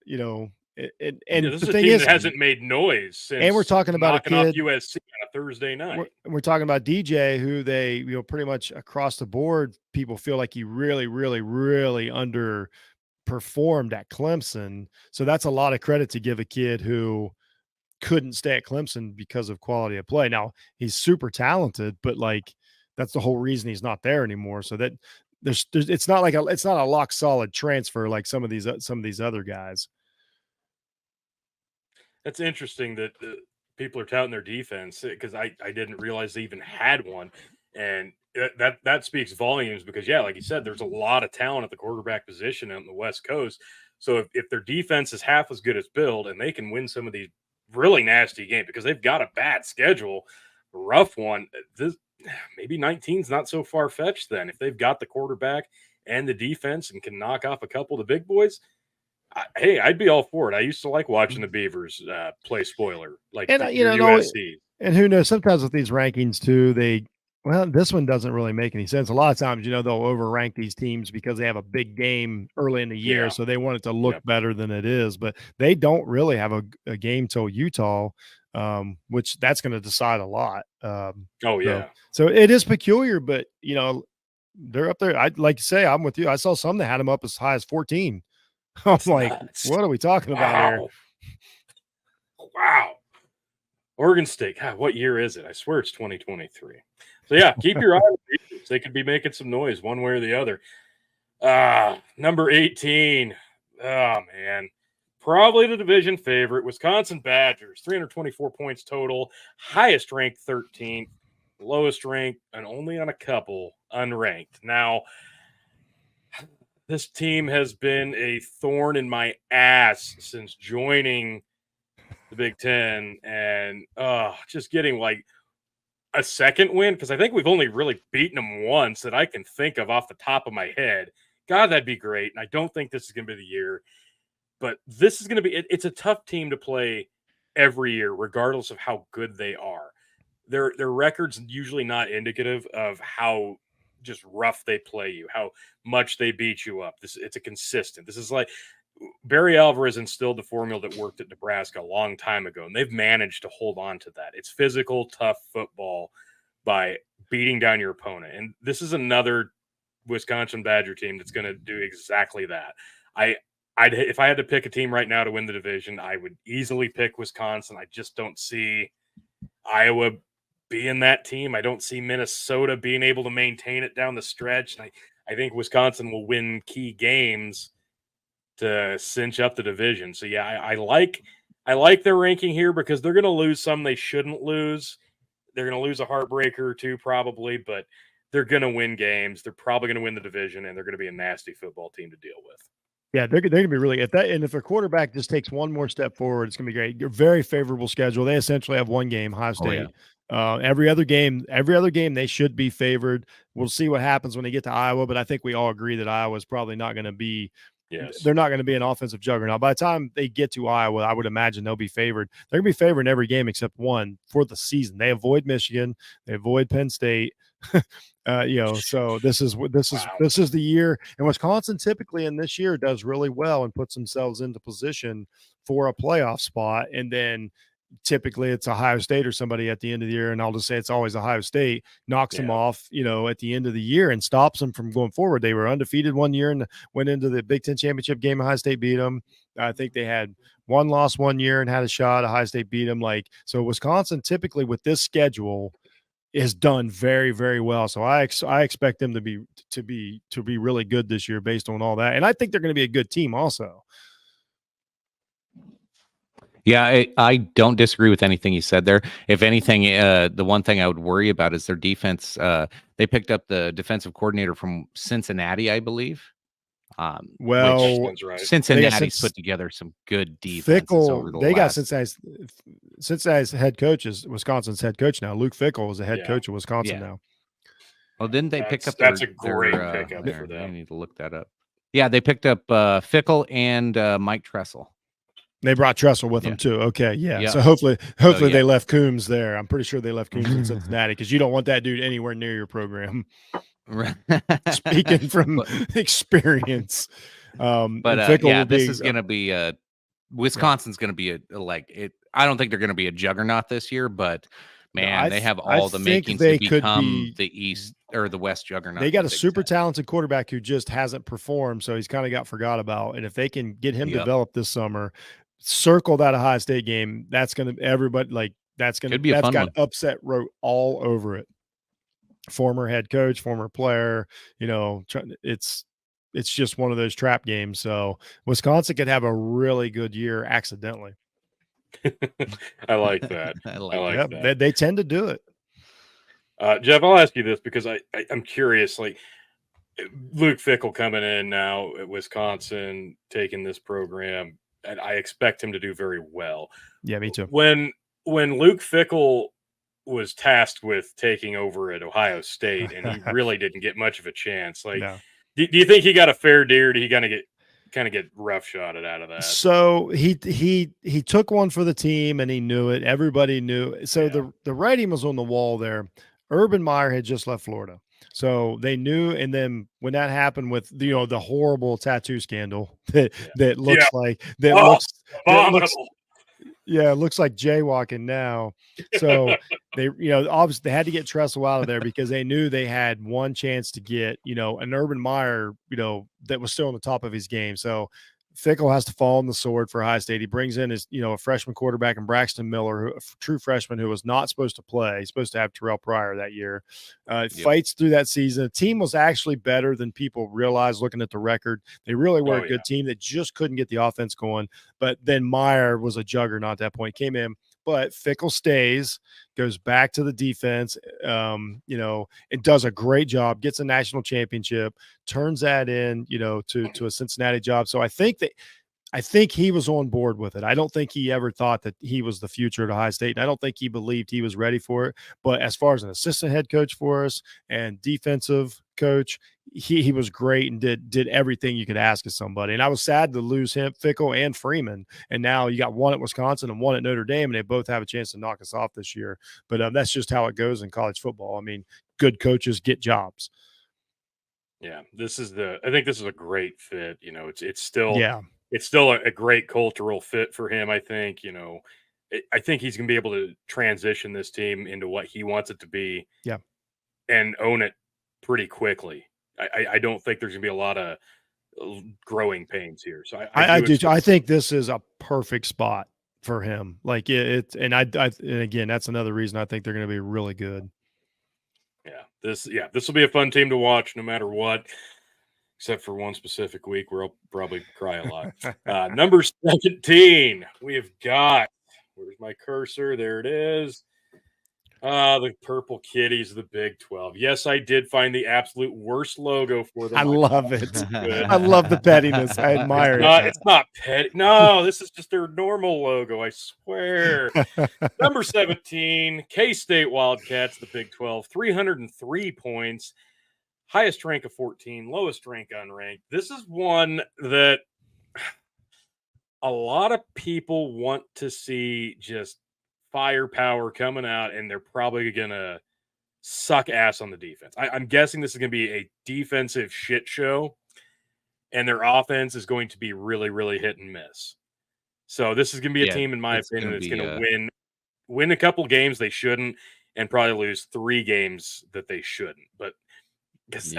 And this the is a thing team is, that hasn't made noise since. And we're talking about a kid, off USC on a Thursday night. We're talking about DJ, who they, pretty much across the board, people feel like he really, really, really underperformed at Clemson. So that's a lot of credit to give a kid who couldn't stay at Clemson because of quality of play. Now he's super talented, but like that's the whole reason he's not there anymore. So that it's not a lock solid transfer like some of these other guys. That's interesting that people are touting their defense, because I didn't realize they even had one. And that speaks volumes, because, like you said, there's a lot of talent at the quarterback position out in the West Coast. So if their defense is half as good as build, and they can win some of these really nasty games, because they've got a bad schedule, a rough one, maybe 19's not so far-fetched then. If they've got the quarterback and the defense and can knock off a couple of the big boys, Hey, I'd be all for it. I used to like watching the Beavers play spoiler, like And your USC. and who knows? Sometimes with these rankings too, this one doesn't really make any sense. A lot of times, they'll overrank these teams because they have a big game early in the year, Yeah. so they want it to look Yep. better than it is. But they don't really have a game till Utah, which that's going to decide a lot. Oh yeah. So it is peculiar, but they're up there. I'd like to say I'm with you. I saw some that had them up as high as 14. I'm That's like, nuts. what are we talking about here? Wow. Oregon State. God, what year is it? I swear it's 2023. So yeah, keep your eye on the Beavers. They could be making some noise one way or the other. Number 18. Oh man. Probably the division favorite, Wisconsin Badgers, 324 points total, highest ranked 13th, lowest ranked, and only on a couple unranked. Now, this team has been a thorn in my ass since joining the Big Ten, and just getting like a second win, because I think we've only really beaten them once that I can think of off the top of my head. God, that'd be great. And I don't think this is going to be the year, but this is going to be, it's a tough team to play every year, regardless of how good they are. Their record's usually not indicative of how just rough they play you, how much they beat you up. It's a consistent. This is like Barry Alvarez instilled the formula that worked at Nebraska a long time ago, and they've managed to hold on to that. It's physical, tough football by beating down your opponent. And this is another Wisconsin Badger team that's going to do exactly that. If I had to pick a team right now to win the division, I would easily pick Wisconsin. I just don't see Iowa being that team. I don't see Minnesota being able to maintain it down the stretch. And I think Wisconsin will win key games to cinch up the division. So yeah, I like their ranking here because they're going to lose some they shouldn't lose. They're going to lose a heartbreaker or two probably, but they're going to win games. They're probably going to win the division, and they're going to be a nasty football team to deal with. Yeah, they're going to be really if a quarterback just takes one more step forward, it's going to be great. You're very favorable schedule. They essentially have one game, Ohio State. Every other game, they should be favored. We'll see what happens when they get to Iowa, but I think we all agree that Iowa is probably not going to be. Yes. They're not going to be an offensive juggernaut. By the time they get to Iowa, I would imagine they'll be favored. They're going to be favored in every game except one for the season. They avoid Michigan, they avoid Penn State. So this is the year. And Wisconsin typically in this year does really well and puts themselves into position for a playoff spot. And then typically it's Ohio State or somebody at the end of the year, and I'll just say it's always Ohio State, knocks them off, at the end of the year and stops them from going forward. They were undefeated one year and went into the Big Ten championship game. Ohio State beat them. I think they had one loss one year and had a shot. Ohio State beat them. So Wisconsin typically with this schedule is done very, very well. So I expect them to be really good this year based on all that. And I think they're going to be a good team also. Yeah, I don't disagree with anything you said there. If anything, the one thing I would worry about is their defense. They picked up the defensive coordinator from Cincinnati, I believe. Cincinnati's put together some good defenses over the last. They got Cincinnati's head coach is Wisconsin's head coach now. Luke Fickell is the head coach of Wisconsin now. Well, didn't they pick up? That's a great pickup for them. I need to look that up. Yeah, they picked up Fickell and Mike Tressel. They brought Tressel with them too. Okay, yeah. So hopefully they left Coombs there. I'm pretty sure they left Coombs in Cincinnati because you don't want that dude anywhere near your program. Speaking from experience, this is going to be Wisconsin's going to be I don't think they're going to be a juggernaut this year, but man, they have all the makings to become the East or the West juggernaut. They got a super talented quarterback who just hasn't performed, so he's kind of got forgot about. And if they can get him developed this summer, circle that Ohio State game, that's going to that's got upset wrote all over it. Former head coach, former player, it's just one of those trap games. So Wisconsin could have a really good year accidentally. I like that. I like that. They tend to do it. Jeff, I'll ask you this because I'm curious. Luke Fickell coming in now at Wisconsin, taking this program, and I expect him to do very well. Yeah, me too. When Luke Fickell was tasked with taking over at Ohio State, and he really didn't get much of a chance. Do you think he got a fair deal? Did he kind of get kind of get roughshotted out of that? So he took one for the team and he knew it. Everybody knew. So the writing was on the wall there. Urban Meyer had just left Florida. So they knew, and then when that happened with the horrible tattoo scandal that looks like it looks like jaywalking now. So they obviously they had to get Tressel out of there because they knew they had one chance to get an Urban Meyer that was still on the top of his game. So Fickell has to fall on the sword for Ohio State. He brings in his, a freshman quarterback in Braxton Miller, a true freshman who was not supposed to play. He's supposed to have Terrell Pryor that year. Fights through that season. The team was actually better than people realized looking at the record. They really were a good team that just couldn't get the offense going. But then Meyer was a juggernaut at that point, came in. But Fickell stays, goes back to the defense, and does a great job, gets a national championship, turns that in, to a Cincinnati job. So I think he was on board with it. I don't think he ever thought that he was the future at Ohio State. And I don't think he believed he was ready for it. But as far as an assistant head coach for us and defensive coach, he was great and did everything you could ask of somebody. And I was sad to lose him, Fickell and Freeman. And now you got one at Wisconsin and one at Notre Dame, and they both have a chance to knock us off this year. But that's just how it goes in college football. I mean, good coaches get jobs. Yeah, I think this is a great fit. It's still a great cultural fit for him. I think, I think he's going to be able to transition this team into what he wants it to be. Yeah. And own it pretty quickly. I don't think there's going to be a lot of growing pains here. So I think this is a perfect spot for him. Like and again, that's another reason I think they're going to be really good. This will be a fun team to watch no matter what, except for one specific week where I'll probably cry a lot. Number 17, we've got, where's my cursor? There it is. The Purple Kitties of the Big 12. Yes, I did find the absolute worst logo for them. I love it. I love the pettiness. I admire it. It's not petty. No, this is just their normal logo, I swear. Number 17, K-State Wildcats, the Big 12. 303 points. Highest rank of 14, lowest rank unranked. This is one that a lot of people want to see just firepower coming out, and they're probably going to suck ass on the defense. I'm guessing this is going to be a defensive shit show, and their offense is going to be really, really hit and miss. So this is going to be a team, in my opinion, that's going to win a couple games they shouldn't, and probably lose 3 games that they shouldn't. But because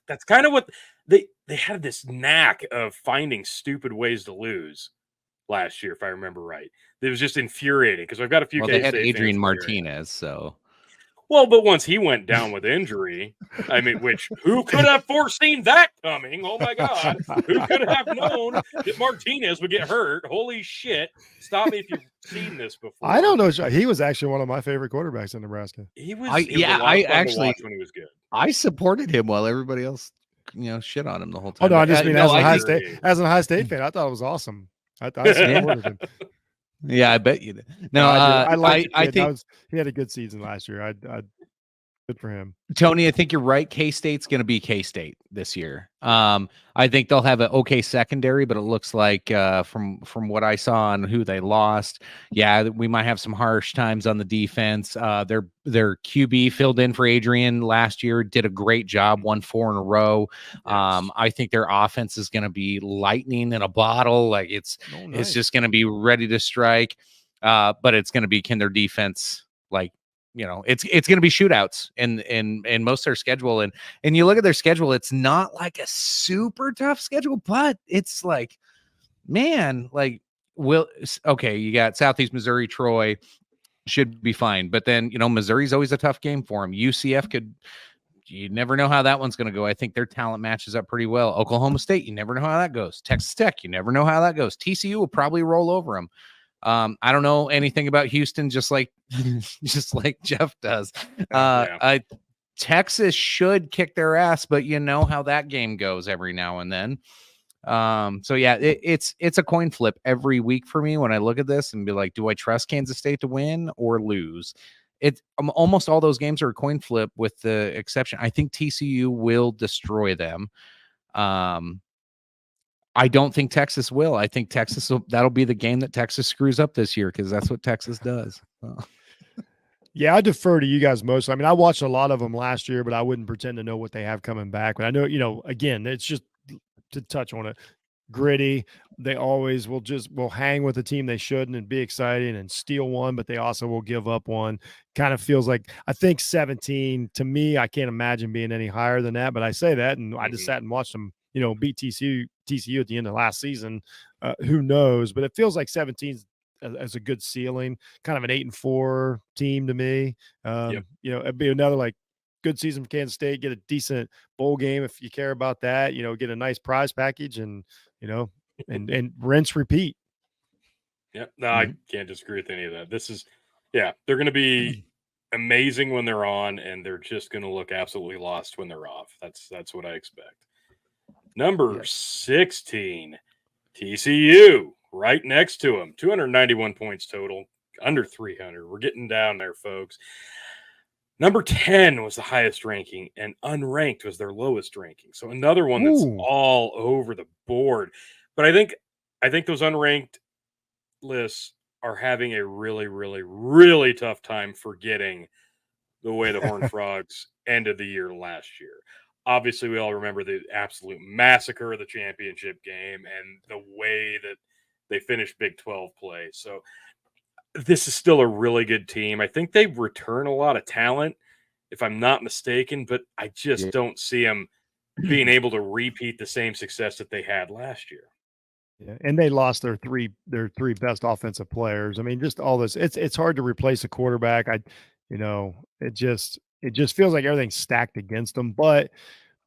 that's kind of what they had, this knack of finding stupid ways to lose last year, if I remember right. It was just infuriating because I've got a few. Well, they had Adrian Martinez, so. Well, but once he went down with injury, I mean, who could have foreseen that coming? Oh my God, who could have known that Martinez would get hurt? Holy shit! Stop me if you've seen this before. I don't know. He was actually one of my favorite quarterbacks in Nebraska. He was. I actually when he was good. I supported him while everybody else, shit on him the whole time. Oh no, I just mean as an Ohio State fan, I thought it was awesome. I supported him. Yeah, I bet you did. No, I think he had a good season last year. Good for him. Tony, I think you're right. K-State's going to be K-State this year. I think they'll have an okay secondary, but it looks like from what I saw on who they lost, we might have some harsh times on the defense. Their QB filled in for Adrian last year, did a great job, won 4 in a row. Yes. I think their offense is going to be lightning in a bottle. Like it's just going to be ready to strike. But it's going to be, can their defense it's going to be shootouts in most of their schedule. And you look at their schedule, it's not like a super tough schedule, but it's like, man, you got Southeast Missouri, Troy should be fine. But then, Missouri's always a tough game for them. UCF you never know how that one's going to go. I think their talent matches up pretty well. Oklahoma State, you never know how that goes. Texas Tech, you never know how that goes. TCU will probably roll over them. I don't know anything about Houston, just like Jeff does. Texas should kick their ass, but you know how that game goes every now and then. It's a coin flip every week for me when I look at this and be like, do I trust Kansas State to win or lose? It's almost all those games are a coin flip, with the exception, I think TCU will destroy them. I don't think Texas will. I think that'll be the game that Texas screws up this year because that's what Texas does. Yeah, I defer to you guys most. I mean, I watched a lot of them last year, but I wouldn't pretend to know what they have coming back. But I know, again, it's just to touch on it, gritty. They always will hang with the team they shouldn't and be exciting and steal one, but they also will give up one. Kind of feels like, I think 17 to me, I can't imagine being any higher than that. But I say that, and I just sat and watched them, beat TCU at the end of last season. Who knows? But it feels like 17 as a good ceiling, kind of an 8-4 team to me. It'd be another like good season for Kansas State, get a decent bowl game if you care about that, get a nice prize package and rinse, repeat. Yeah, no, I can't disagree with any of that. They're going to be amazing when they're on, and they're just going to look absolutely lost when they're off. That's what I expect. Number 16, TCU, right next to them, 291 points total, under 300. We're getting down there, folks. Number 10 was the highest ranking, and unranked was their lowest ranking. So another one that's all over the board. But I think those unranked lists are having a really, really, really tough time forgetting the way the Horned Frogs ended the year last year. Obviously, we all remember the absolute massacre of the championship game and the way that they finished Big 12 play. So this is still a really good team. I think they return a lot of talent, if I'm not mistaken, but I just don't see them being able to repeat the same success that they had last year. Yeah, and they lost their three best offensive players. I mean, just all this. It's hard to replace a quarterback. It just feels like everything's stacked against them. But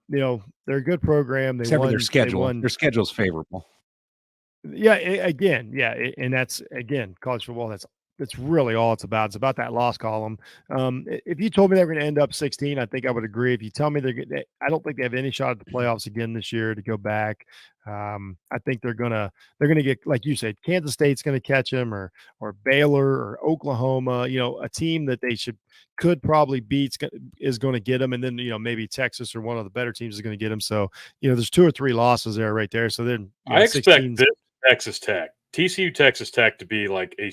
they're a good program. Except for their schedule. Their schedule's favorable. Yeah, and that's college football. That's really all it's about. It's about that loss column. If you told me they were going to end up 16, I think I would agree. If you tell me I don't think they have any shot at the playoffs again this year to go back. I think they're gonna get, like you said, Kansas State's going to catch them, or Baylor or Oklahoma. A team that they could probably beat is going to get them, and then maybe Texas or one of the better teams is going to get them. So there's 2 or 3 losses there, right there. So then I expect this TCU Texas Tech to be like a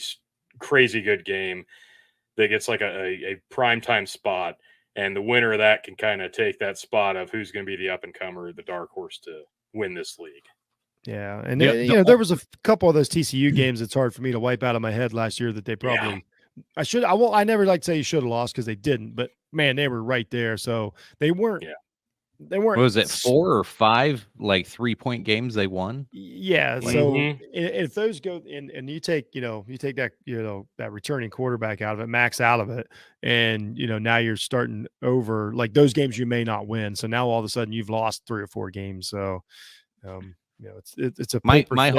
crazy good game that gets like a primetime spot, and the winner of that can kind of take that spot of who's going to be the up and comer, the dark horse to win this league. Yeah, and there was a couple of those TCU games that's hard for me to wipe out of my head last year that they probably I never like to say you should have lost because they didn't, but man, they were right there. So they weren't. They weren't. What was it, 4 or 5 like 3-point games they won? Yeah. So if those go and you take that that returning quarterback out of it, Max out of it, and now you're starting over like those games you may not win. So now all of a sudden you've lost 3 or 4 games. So it's a my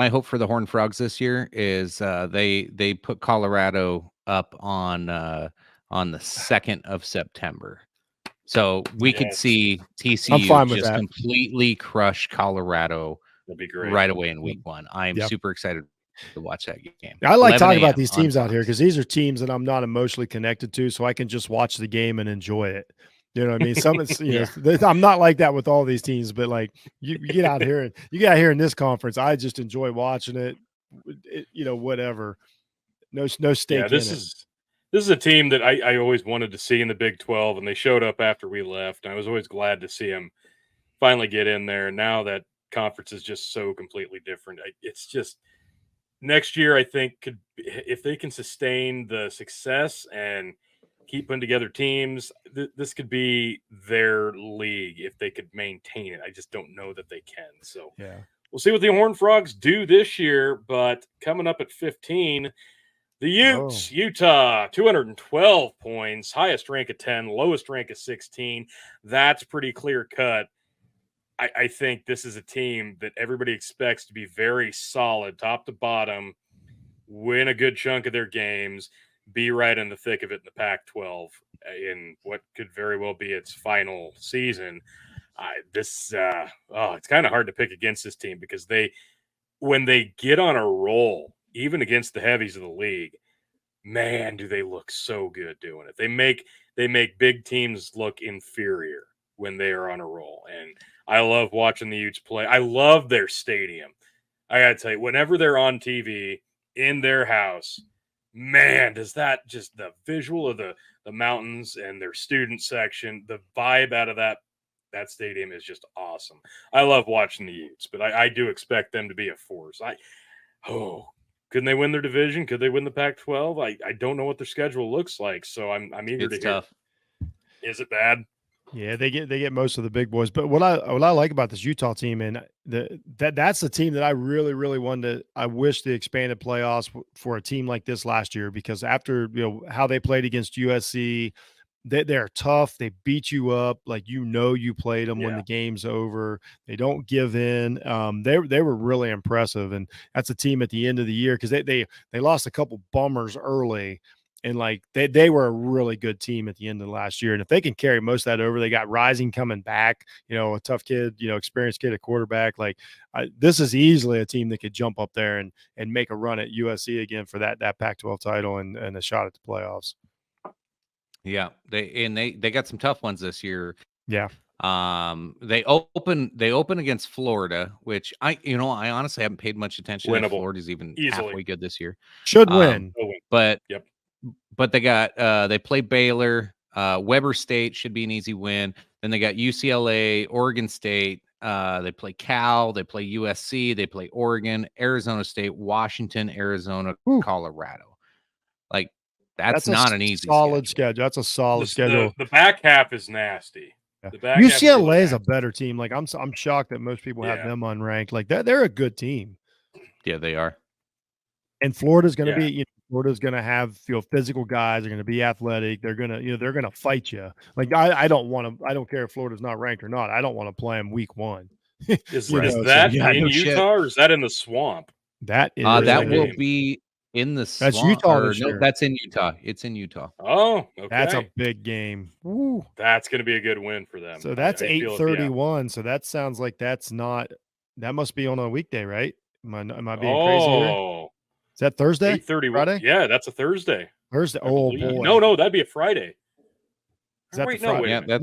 hope for the Horned Frogs this year is they put Colorado up on the 2nd of September. So we could see TCU just completely crush Colorado right away in week 1. I am super excited to watch that game. I like talking about these teams out here because these are teams that I'm not emotionally connected to, so I can just watch the game and enjoy it. You know what I mean? Some I'm not like that with all these teams, but like you get out here and you get out here in this conference, I just enjoy watching it. Whatever. No stake in it. This is a team that I always wanted to see in the Big 12, and they showed up after we left. And I was always glad to see them finally get in there. Now that conference is just so completely different. It's just next year, I think, if they can sustain the success and keep putting together teams, this could be their league if they could maintain it. I just don't know that they can. So we'll see what the Horned Frogs do this year. But coming up at 15, the Utes, Utah, 212 points, highest rank of 10, lowest rank of 16. That's pretty clear cut. I think this is a team that everybody expects to be very solid, top to bottom, win a good chunk of their games, be right in the thick of it in the Pac-12 in what could very well be its final season. It's kind of hard to pick against this team because when they get on a roll, even against the heavies of the league, man, do they look so good doing it. They make big teams look inferior when they are on a roll. And I love watching the Utes play. I love their stadium. I gotta tell you, whenever they're on TV in their house, man, does that just the visual of the mountains and their student section, the vibe out of that stadium is just awesome. I love watching the Utes, but I do expect them to be a force. Couldn't they win their division? Could they win the Pac-12? I don't know what their schedule looks like, so I'm eager to It's hear. tough. Is it bad? Yeah, they get most of the big boys. But what I like about this Utah team, and that's the team that I really wanted. I wish the expanded playoffs for a team like this last year, because after how they played against USC, they're tough. They beat you up, like you played them when the game's over. They don't give in. They were really impressive, and that's a team at the end of the year, because they lost a couple bummers early. And like they were a really good team at the end of last year. And if they can carry most of that over, they got Rising coming back, a tough kid, experienced kid at quarterback. Like this is easily a team that could jump up there and make a run at USC again for that Pac-12 title and a shot at the playoffs. Yeah, they got some tough ones this year. Yeah. They open against Florida, which I honestly haven't paid much attention. Winnable. Florida's even halfway good this year. Should win. But they got they play Baylor, Weber State should be an easy win. Then they got UCLA, Oregon State, they play Cal, they play USC, they play Oregon, Arizona State, Washington, Arizona, Colorado. Like that's not an easy solid schedule. That's a solid schedule. The back half is nasty. UCLA is a better team. Like I'm shocked that most people have them unranked. Like they're a good team. Yeah, they are. And Florida's going to be, Florida's going to have physical guys. They're going to be athletic. They're going to, they're going to fight you. Like I don't care if Florida's not ranked or not. I don't want to play them week 1. Is that in Utah or is that in the swamp? That is that will be in the swamp. That's Utah. No, that's in Utah. It's in Utah. Oh, okay. That's a big game. Woo. That's going to be a good win for them. So that's 8:31. So that sounds like that must be on a weekday, right? Am I being crazy here? Is that Thursday? 8:30. Friday? Yeah, that's a Thursday. Oh boy. No, that'd be a Friday. Is that the Friday? Yeah,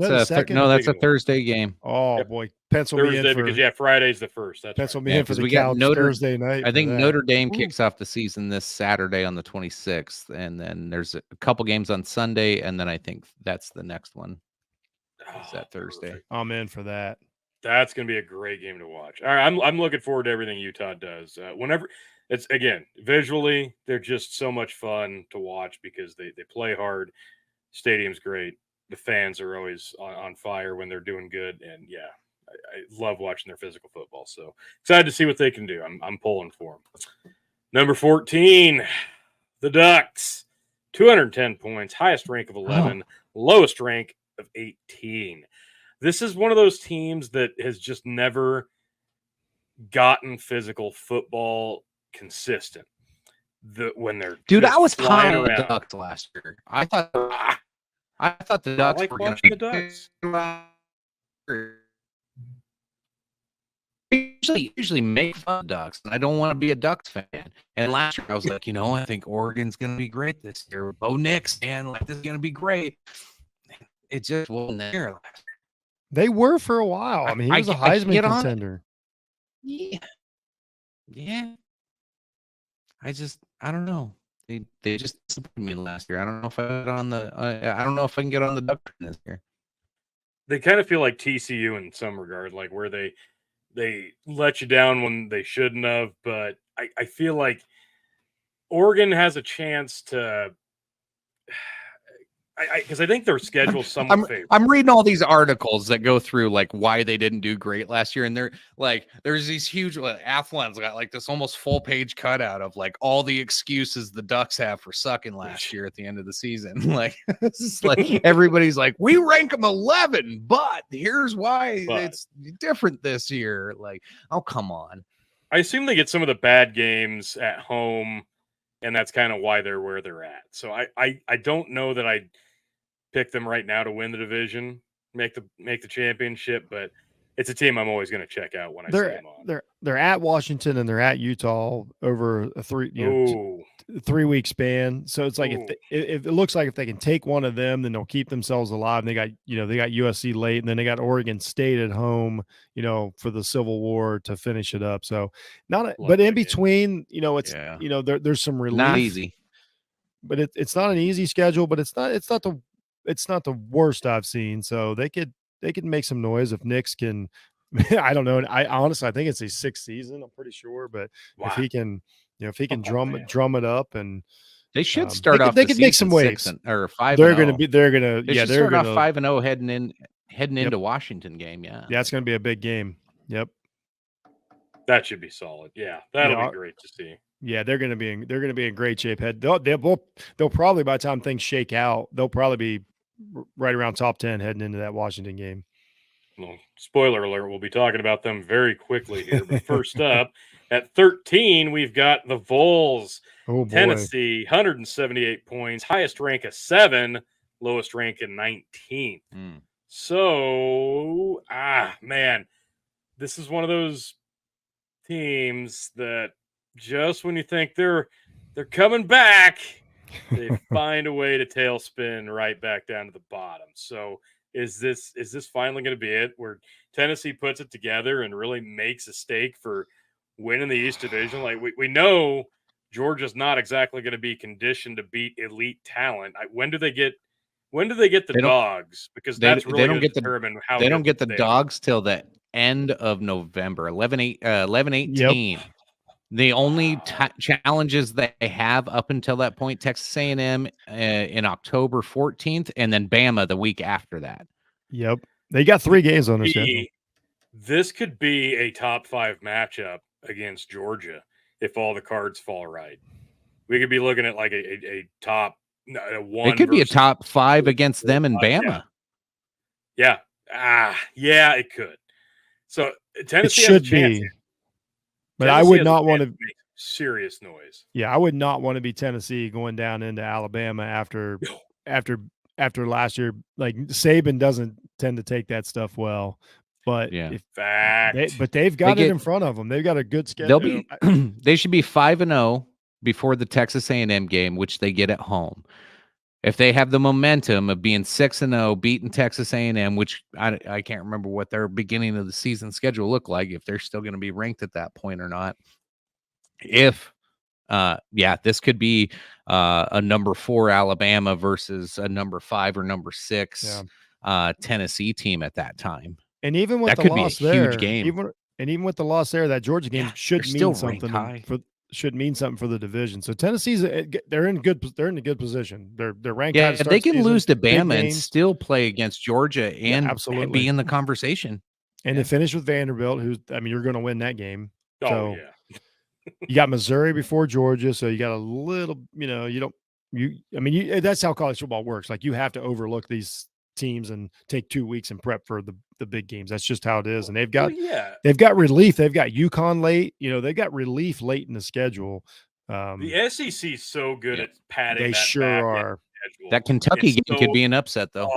that's a Thursday game. Oh boy, pencil Thursday me in because Friday's the first. That's pencil me in for the Couch Thursday night. I think Notre Dame kicks off the season this Saturday on the 26th, and then there's a couple games on Sunday, and then I think that's the next one. Is that Thursday? Perfect. I'm in for that. That's going to be a great game to watch. All right, I'm looking forward to everything Utah does. Whenever it's visually, they're just so much fun to watch because they play hard. Stadium's great. The fans are always on fire when they're doing good, and I love watching their physical football. So excited to see what they can do. I'm pulling for them. Number 14, the Ducks, 210 points, highest rank of 11, lowest rank of 18. This is one of those teams that has just never gotten physical football consistent. When they're I was high on the Ducks last year. I thought the Ducks were going to be the Ducks. Usually make fun of Ducks, and I don't want to be a Ducks fan. And last year I was like, I think Oregon's going to be great this year. Bo Nix, man, this is going to be great. It just wasn't there last year. They were for a while. I mean, he was a Heisman contender. Yeah. I don't know. They just disappointed me last year. I don't know if I don't know if I can get on the Duck this year. They kind of feel like TCU in some regard, like where they let you down when they shouldn't have. But I feel like Oregon has a chance to. Because I think their schedule's somewhat favorable. I'm reading all these articles that go through why they didn't do great last year, and they're there's these huge Athlon's got this almost full page cutout of all the excuses the Ducks have for sucking last year at the end of the season. It's just everybody's we rank them 11, but here's why it's different this year. Oh come on! I assume they get some of the bad games at home, and that's kind of why they're where they're at. So I don't know that I'd pick them right now to win the division, make the championship, but it's a team I'm always going to check out when I see them on. They're at Washington and they're at Utah over a 3-week span. So it's like Ooh. if it looks like if they can take one of them, then they'll keep themselves alive. And they got USC late, and then they got Oregon State at home, for the Civil War to finish it up. So Love but in that game. between, it's Yeah. there's some relief. Not easy. But it's not an easy schedule, but it's not the worst I've seen. So they could make some noise if Nix can. I don't know. I honestly, I think it's his 6th season. I'm pretty sure, but if he can, man. drum it up, and They should start off. They could make some waves. Or 5. They're going to They should start off 5-0 heading into Washington game. Yeah. Yeah, it's going to be a big game. Yep. That should be solid. Yeah, that'll be great to see. Yeah, they're going to be in great shape. They'll probably, by the time things shake out, they'll probably be right around top 10 heading into that Washington game. Well, spoiler alert, we'll be talking about them very quickly here. But first up, at 13, we've got the Vols. Oh, boy. Tennessee, 178 points, highest rank of 7, lowest rank in 19. So, man, this is one of those teams that just when you think they're coming back, they find a way to tailspin right back down to the bottom. So is this finally going to be it, where Tennessee puts it together and really makes a stake for winning the East Division? Like we know Georgia's not exactly going to be conditioned to beat elite talent. When do they get the Dogs? Because that's really going to determine how they don't get the Dogs till the end of November, 11/18. Yep. The only challenges they have up until that point, Texas A&M in October 14th, and then Bama the week after that. Yep. They got 3 games on their schedule. This could be a top 5 matchup against Georgia if all the cards fall right. We could be looking at like a top 1. It could be a top 5 against them in Bama. Yeah. Yeah, it could. So Tennessee should be. But Tennessee I would not want to make serious noise. Yeah, I would not want to be Tennessee going down into Alabama after last year. Like Saban doesn't tend to take that stuff well. But they've got it in front of them. They've got a good schedule. They should be 5-0 before the Texas A&M game, which they get at home. If they have the momentum of being 6-0, beating Texas A&M, which I can't remember what their beginning of the season schedule looked like, if they're still going to be ranked at that point or not. This could be a number 4 Alabama versus a number 5 or number 6 Tennessee team at that time. And even with that the could loss be a there, huge game. Even with the loss there, that Georgia game should mean something for the division. So Tennessee's they're in a good position. They're ranked. Yeah, they can lose to Bama and still play against Georgia and be in the conversation. And to finish with Vanderbilt, you're going to win that game. Oh yeah. You got Missouri before Georgia, so you got a little. That's how college football works. Like you have to overlook these teams and take 2 weeks and prep for the big games. That's just how it is. And they've got relief. They've got UConn late. They've got relief late in the schedule. The SEC is so good at padding. They sure are. That Kentucky game could be an upset, though.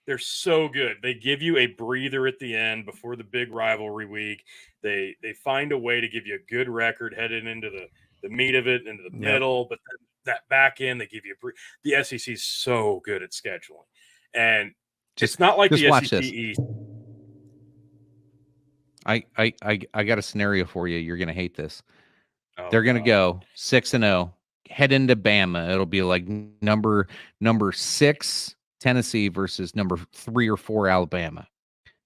They're so good. They give you a breather at the end before the big rivalry week. They find a way to give you a good record heading into the meat of it, into the middle. But then that back end, they give you the SEC is so good at scheduling. And it's not like the SEC East. I got a scenario for you. You're going to hate this. They're going to go 6-0, head into Bama. It'll be like number 6 Tennessee versus number 3 or 4 Alabama.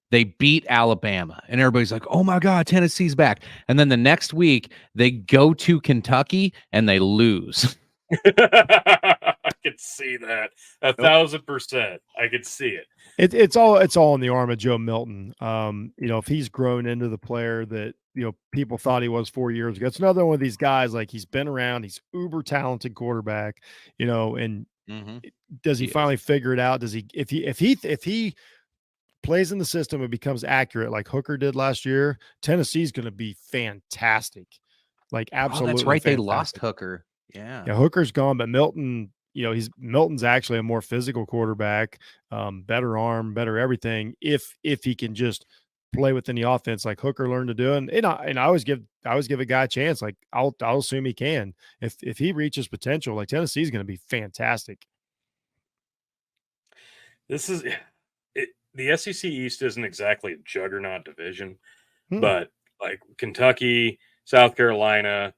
They beat Alabama, and everybody's like, "Oh my God, Tennessee's back!" And then the next week, they go to Kentucky and they lose. I could see that 1,000%. I could see it. It's all in the arm of Joe Milton. If he's grown into the player that people thought he was 4 years ago, it's another one of these guys. Like he's been around, he's uber talented quarterback. And does he finally figure it out? Does he if he plays in the system and becomes accurate like Hooker did last year, Tennessee's going to be fantastic. Like absolutely. That's right. Fantastic. They lost Hooker. Yeah, Hooker's gone, but Milton, Milton's actually a more physical quarterback, better arm, better everything. If he can just play within the offense like Hooker learned to do. And I always give a guy a chance. Like I'll assume he can. If he reaches potential, like Tennessee's going to be fantastic. This is it. The SEC East isn't exactly a juggernaut division, Hmm. but like Kentucky, South Carolina,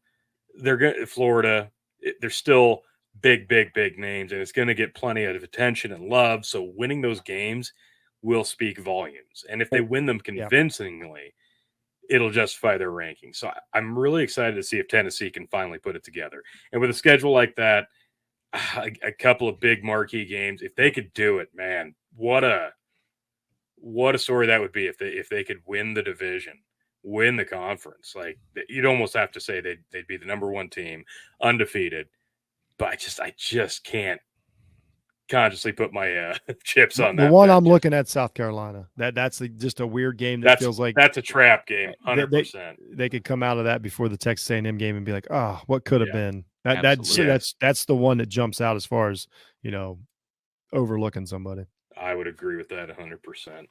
they're good. Florida, they're still big names, and it's going to get plenty of attention and love. So winning those games will speak volumes, and if they win them convincingly, it'll justify their ranking. So I'm really excited to see if Tennessee can finally put it together. And with a schedule like that, a couple of big marquee games, if they could do it, man, what a story that would be if they could win the division, win the conference. Like you'd almost have to say they'd be the number one team, undefeated. But I just can't consciously put my chips on that. The one I'm looking at, South Carolina. That's just a weird game that feels like that's a trap game. 100%. They could come out of that before the Texas A&M game and be like, oh, what could have been. That's the one that jumps out as far as overlooking somebody. I would agree with that 100%.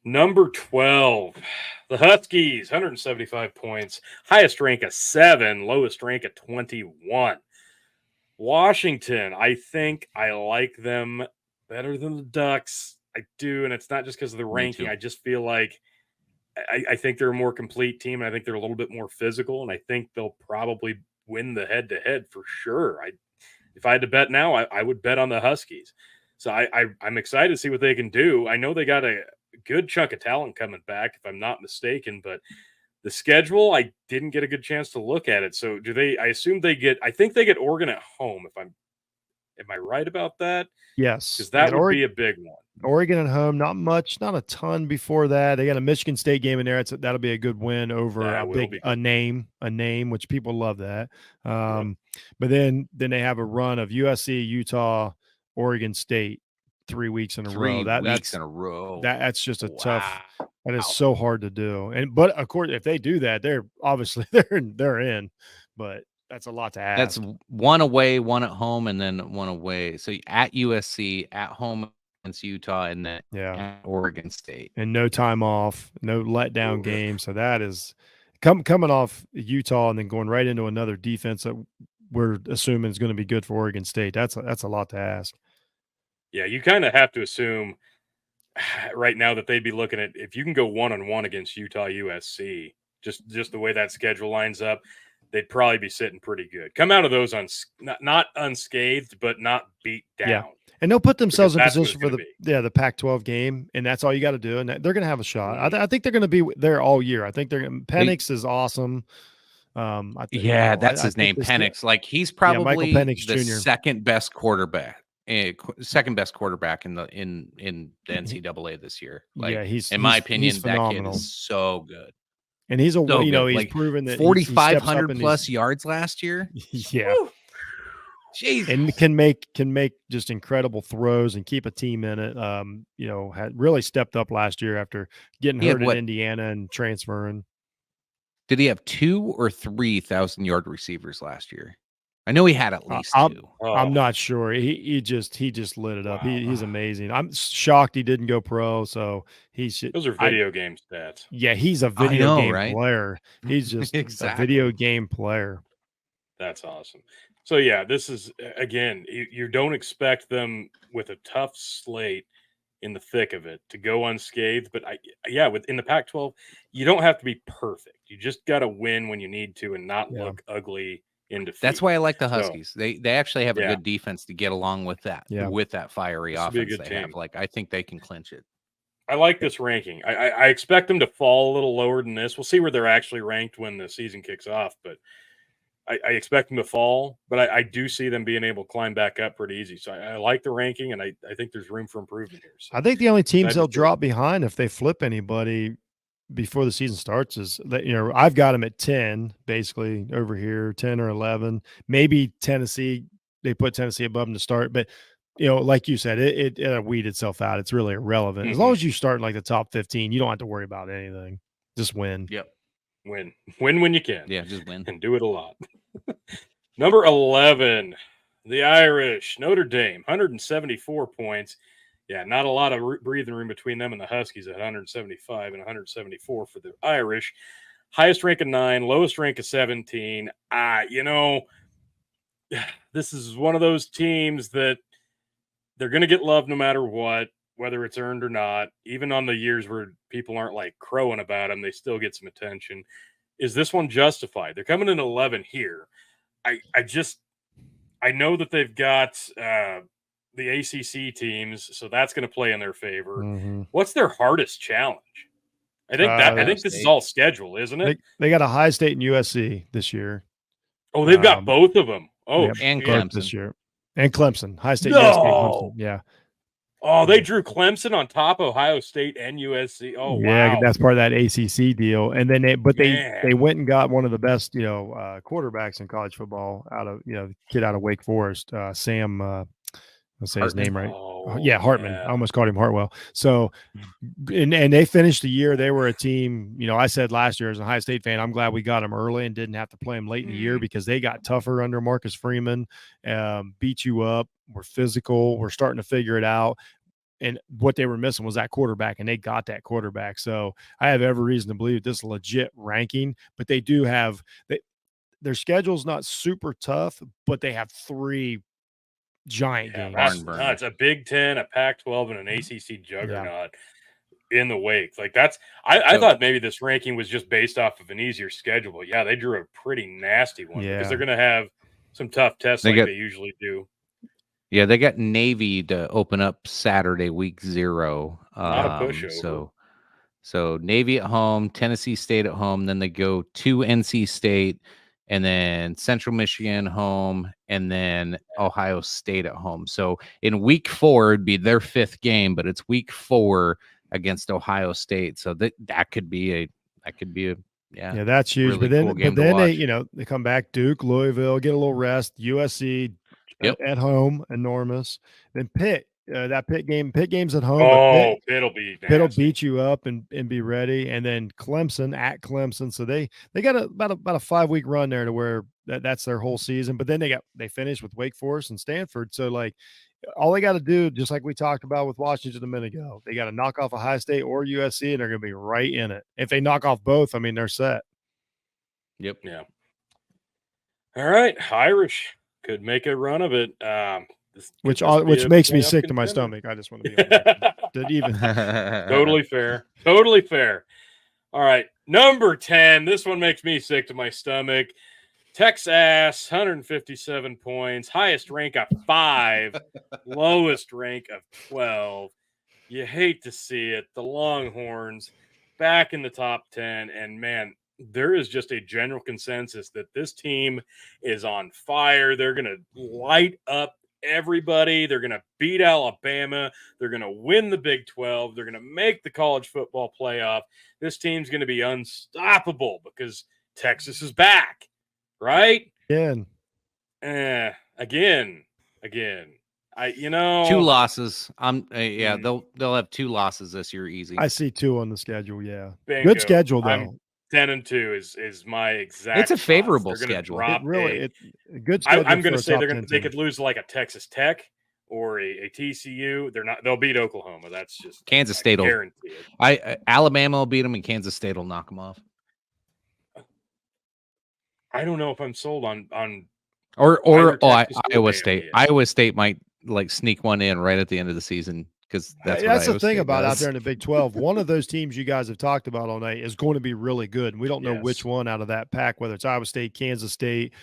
Number 12, the Huskies, 175 points, highest rank of 7, lowest rank of 21. Washington, I think I like them better than the Ducks. I do, and it's not just because of the ranking. I just feel like I think they're a more complete team, and I think they're a little bit more physical, and I think they'll probably win the head-to-head for sure. If I had to bet now, I would bet on the Huskies. So I'm excited to see what they can do. I know they got a good chunk of talent coming back, if I'm not mistaken, but the schedule, I didn't get a good chance to look at it. So I assume I think they get Oregon at home. Am I right about that? Yes. Because that would be a big one. Oregon at home, not much, not a ton before that. They got a Michigan State game in there. That'll be a good win over a name, which people love that. But then they have a run of USC, Utah, Oregon State 3 weeks in a row. That's just a tough. That is so hard to do. But of course, if they do that, they're obviously they're in. But that's a lot to ask. That's one away, one at home, and then one away. So at USC, at home against Utah, and then at Oregon State, and no time off, no letdown game. So that is coming off Utah and then going right into another defense that we're assuming is going to be good for Oregon State. That's a lot to ask. Yeah, you kind of have to assume right now that they'd be looking at if you can go 1-on-1 against Utah, USC, just the way that schedule lines up, they'd probably be sitting pretty good. Come out of those not unscathed, but not beat down. Yeah. And they'll put themselves in position for the Pac-12 game, and that's all you got to do. And they're going to have a shot. Mm-hmm. I think they're going to be there all year. I think Penix is awesome. That's his name, Penix. Like he's probably Michael Penix the Jr. second best quarterback in the NCAA this year. Like, in my opinion, that kid is so good. And he's so he's like proven that 4,500 plus yards last year. Yeah. Woo. Jesus. And can make just incredible throws and keep a team in it. Had really stepped up last year after getting hurt in Indiana and transferring. Did he have 2,000 or 3,000 yard receivers last year? I know he had at least 2. I'm not sure. He just lit it up. He's amazing. I'm shocked he didn't go pro. So those are video game stats. Yeah, he's a video game player. He's just a video game player. That's awesome. So yeah, this is again, you don't expect them with a tough slate in the thick of it to go unscathed. But within the Pac-12, you don't have to be perfect. You just got to win when you need to and not look ugly in defeat. That's why I like the Huskies. They actually have a good defense to get along with that. With that fiery offense they have. Like I think they can clinch it. I like this ranking. I expect them to fall a little lower than this. We'll see where they're actually ranked when the season kicks off, but I expect them to fall, but I do see them being able to climb back up pretty easy. So I like the ranking, and I think there's room for improvement here. So I think the only teams they'll drop behind if they flip anybody before the season starts is that, I've got them at 10, basically over here, 10 or 11. Maybe Tennessee, they put Tennessee above them to start, but like you said, it weed itself out. It's really irrelevant. As long as you start in like the top 15, you don't have to worry about anything. Just win. Yep. Win when you can. Yeah, just win. And do it a lot. Number 11, the Irish, Notre Dame, 174 points. Yeah, not a lot of breathing room between them and the Huskies at 175 and 174 for the Irish. Highest rank of 9, lowest rank of 17. This is one of those teams that they're going to get love no matter what, whether it's earned or not. Even on the years where people aren't like crowing about them, they still get some attention. Is this one justified? They're coming in 11 here. I know that they've got the ACC teams, so that's going to play in their favor. Mm-hmm. What's their hardest challenge? I think this is all schedule, isn't it? They got Ohio State and USC this year. Oh, they've got both of them. Oh, and shit. Clemson this year, and Clemson, Ohio State, No! USC, Clemson. Yeah. Oh, they drew Clemson on top of Ohio State and USC. Oh, yeah, wow. that's part of that ACC deal. And then they went and got one of the best, quarterbacks in college football out of, kid out of Wake Forest, Sam. I'll say his name right. Hartman. Yeah. I almost called him Hartwell. So, and they finished the year. They were a team. I said last year as an Ohio State fan, I'm glad we got them early and didn't have to play them late in the year because they got tougher under Marcus Freeman. Beat you up. We're physical. We're starting to figure it out. And what they were missing was that quarterback, and they got that quarterback. So I have every reason to believe this is a legit ranking. But they do have their schedule's not super tough, but they have 3 giant games. It's a Big Ten, a Pac-12, and an ACC juggernaut in the wake. Like I thought maybe this ranking was just based off of an easier schedule. But yeah, they drew a pretty nasty one because they're going to have some tough tests they usually do. Yeah, they got Navy to open up Saturday, week 0. Not a pushover. So Navy at home, Tennessee State at home, then they go to NC State, and then Central Michigan home, and then Ohio State at home. So in week 4, it'd be their 5th game, but it's week 4 against Ohio State. So that could be yeah, that's huge. Really but then they come back, Duke, Louisville, get a little rest, USC at home, enormous. Then Pitt. Pitt game's at home. Oh, Pitt'll beat you up and be ready. And then Clemson at Clemson. So they got about a 5-week run there to where that's their whole season. But then they finished with Wake Forest and Stanford. So like all they got to do, just like we talked about with Washington a minute ago, they got to knock off Ohio State or USC, and they're going to be right in it. If they knock off both, I mean, they're set. Yep. Yeah. All right, Irish could make a run of it. Which makes me sick to my stomach. I just want to be on even. Totally fair. Totally fair. All right. Number 10. This one makes me sick to my stomach. Texas, 157 points. Highest rank of 5. Lowest rank of 12. You hate to see it. The Longhorns back in the top 10. And man, there is just a general consensus that this team is on fire. They're going to light up everybody. They're going to beat Alabama. They're going to win the Big 12. They're going to make the college football playoff. This team's going to be unstoppable because Texas is back, right? Again. Again. 2 losses. They'll have 2 losses this year easy. I see 2 on the schedule. Yeah. Bingo. Good schedule though. 10-2 is my exact. It's a favorable schedule. Good schedule. I'm going to say they could lose like a Texas Tech or a TCU. They'll beat Oklahoma. That's just Kansas State. Alabama will beat them, and Kansas State will knock them off. I don't know if I'm sold on Iowa State. Iowa State might like sneak one in right at the end of the season. Because that's the thing about out there in the Big 12. One of those teams you guys have talked about all night is going to be really good. And we don't know which one out of that pack, whether it's Iowa State, Kansas State,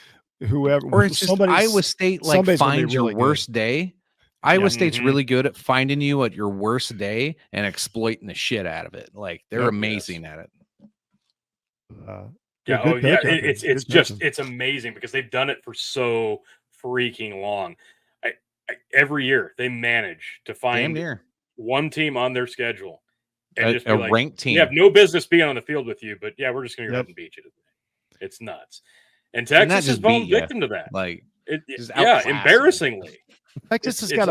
whoever. Or it's just Iowa State finds your worst day. Iowa State's really good at finding you at your worst day and exploiting the shit out of it. Like they're amazing at it. It's amazing because they've done it for so freaking long. Every year they manage to find one team on their schedule and just be like, ranked team. We have no business being on the field with you, but we're just going to go ahead and beat you today. It's nuts. And Texas is fallen victim to that. Like, embarrassingly. Texas has got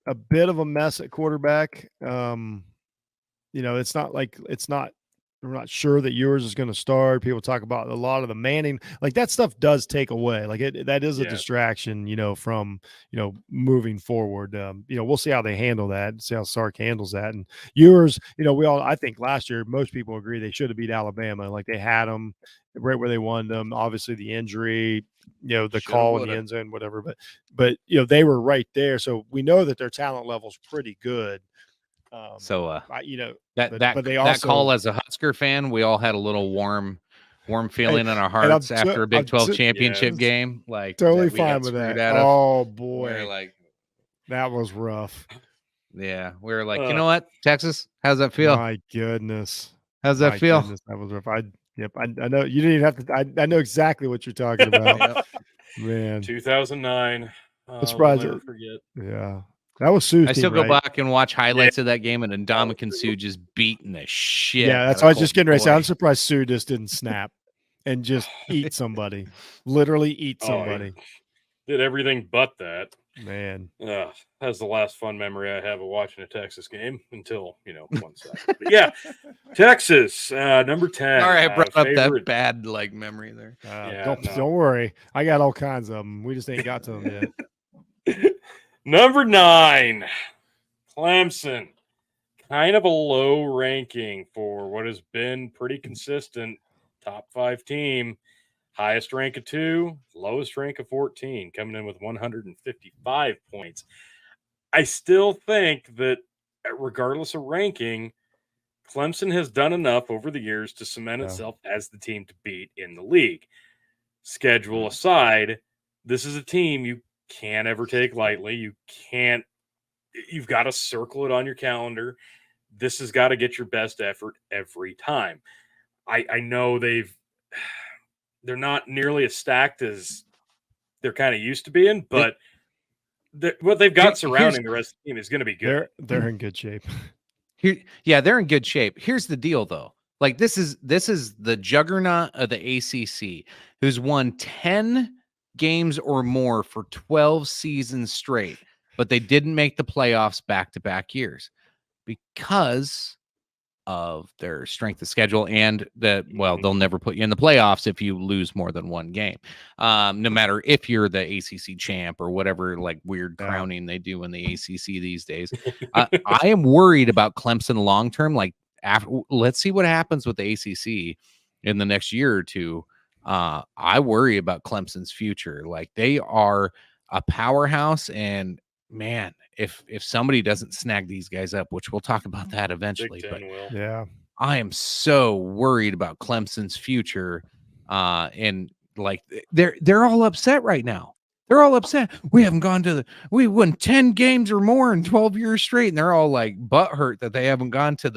a bit of a mess at quarterback. It's not we're not sure that yours is going to start. People talk about a lot of the Manning, like that stuff does take away. Like that is a Yeah. distraction, from moving forward. We'll see how they handle that, see how Sark handles that. And yours, I think last year most people agree they should have beat Alabama. Like they had them right where they wanted them. Obviously the injury, the Shoulda, call in woulda. the end zone, whatever. But they were right there, so we know that their talent level is pretty good. So but they that also call as a Husker fan, we all had a little warm feeling in our I'm hearts so- after a Big I'm 12 so- championship Yes. game. Like totally that we got fine with that. screwed out of. Oh We're boy, like, that was rough. yeah, we were like, you Uh, know what, Texas, how's that feel? My goodness, How's that My feel? goodness, that was rough. I know you didn't even have to. I know exactly what you're talking about, Yep. man. 2009. I'm surprised We'll never it- forget. Yeah, that was Sue's I still team, go right? back and watch highlights of that game, and Ndamukong Suh just beating the shit. Yeah, out that's of what I was just Colton getting ready to say. I'm Boyd. surprised Sue just didn't snap and just eat somebody, literally eat Oh, somebody. Did everything but that. Man, That's the last fun memory I have of watching a Texas game until, 1 second. But yeah, Texas, number 10. Sorry, I brought up that favorite. bad memory there. don't no. worry. I got all kinds of them. We just ain't got to them yet. Number 9, Clemson. Kind of a low ranking for what has been pretty consistent top 5 team. Highest rank of 2, lowest rank of 14, coming in with 155 points. I still think that regardless of ranking, Clemson has done enough over the years to cement itself as the team to beat in the league. Schedule aside, this is a team you can't ever take lightly. You've got to circle it on your calendar. This has got to get your best effort every time. I know they're not nearly as stacked as they're kind of used to being, but what they've got surrounding the rest of the team is going to be good. They're in good shape. Yeah, they're in good shape. Here's the deal, though. Like this is the juggernaut of the ACC, who's won 10 games or more for 12 seasons straight, but they didn't make the playoffs back-to-back years because of their strength of schedule and that, well, they'll never put you in the playoffs if you lose more than one game. No matter if you're the ACC champ or whatever, like weird crowning they do in the ACC these days. I am worried about Clemson long-term. Like let's see what happens with the ACC in the next year or two. I worry about Clemson's future. Like they are a powerhouse, and man, if somebody doesn't snag these guys up, which we'll talk about that eventually, Big but Ten will. Yeah. I am so worried about Clemson's future. And like they're all upset right now. They're all upset. We won 10 games or more in 12 years straight, and they're all like butthurt that they haven't gone to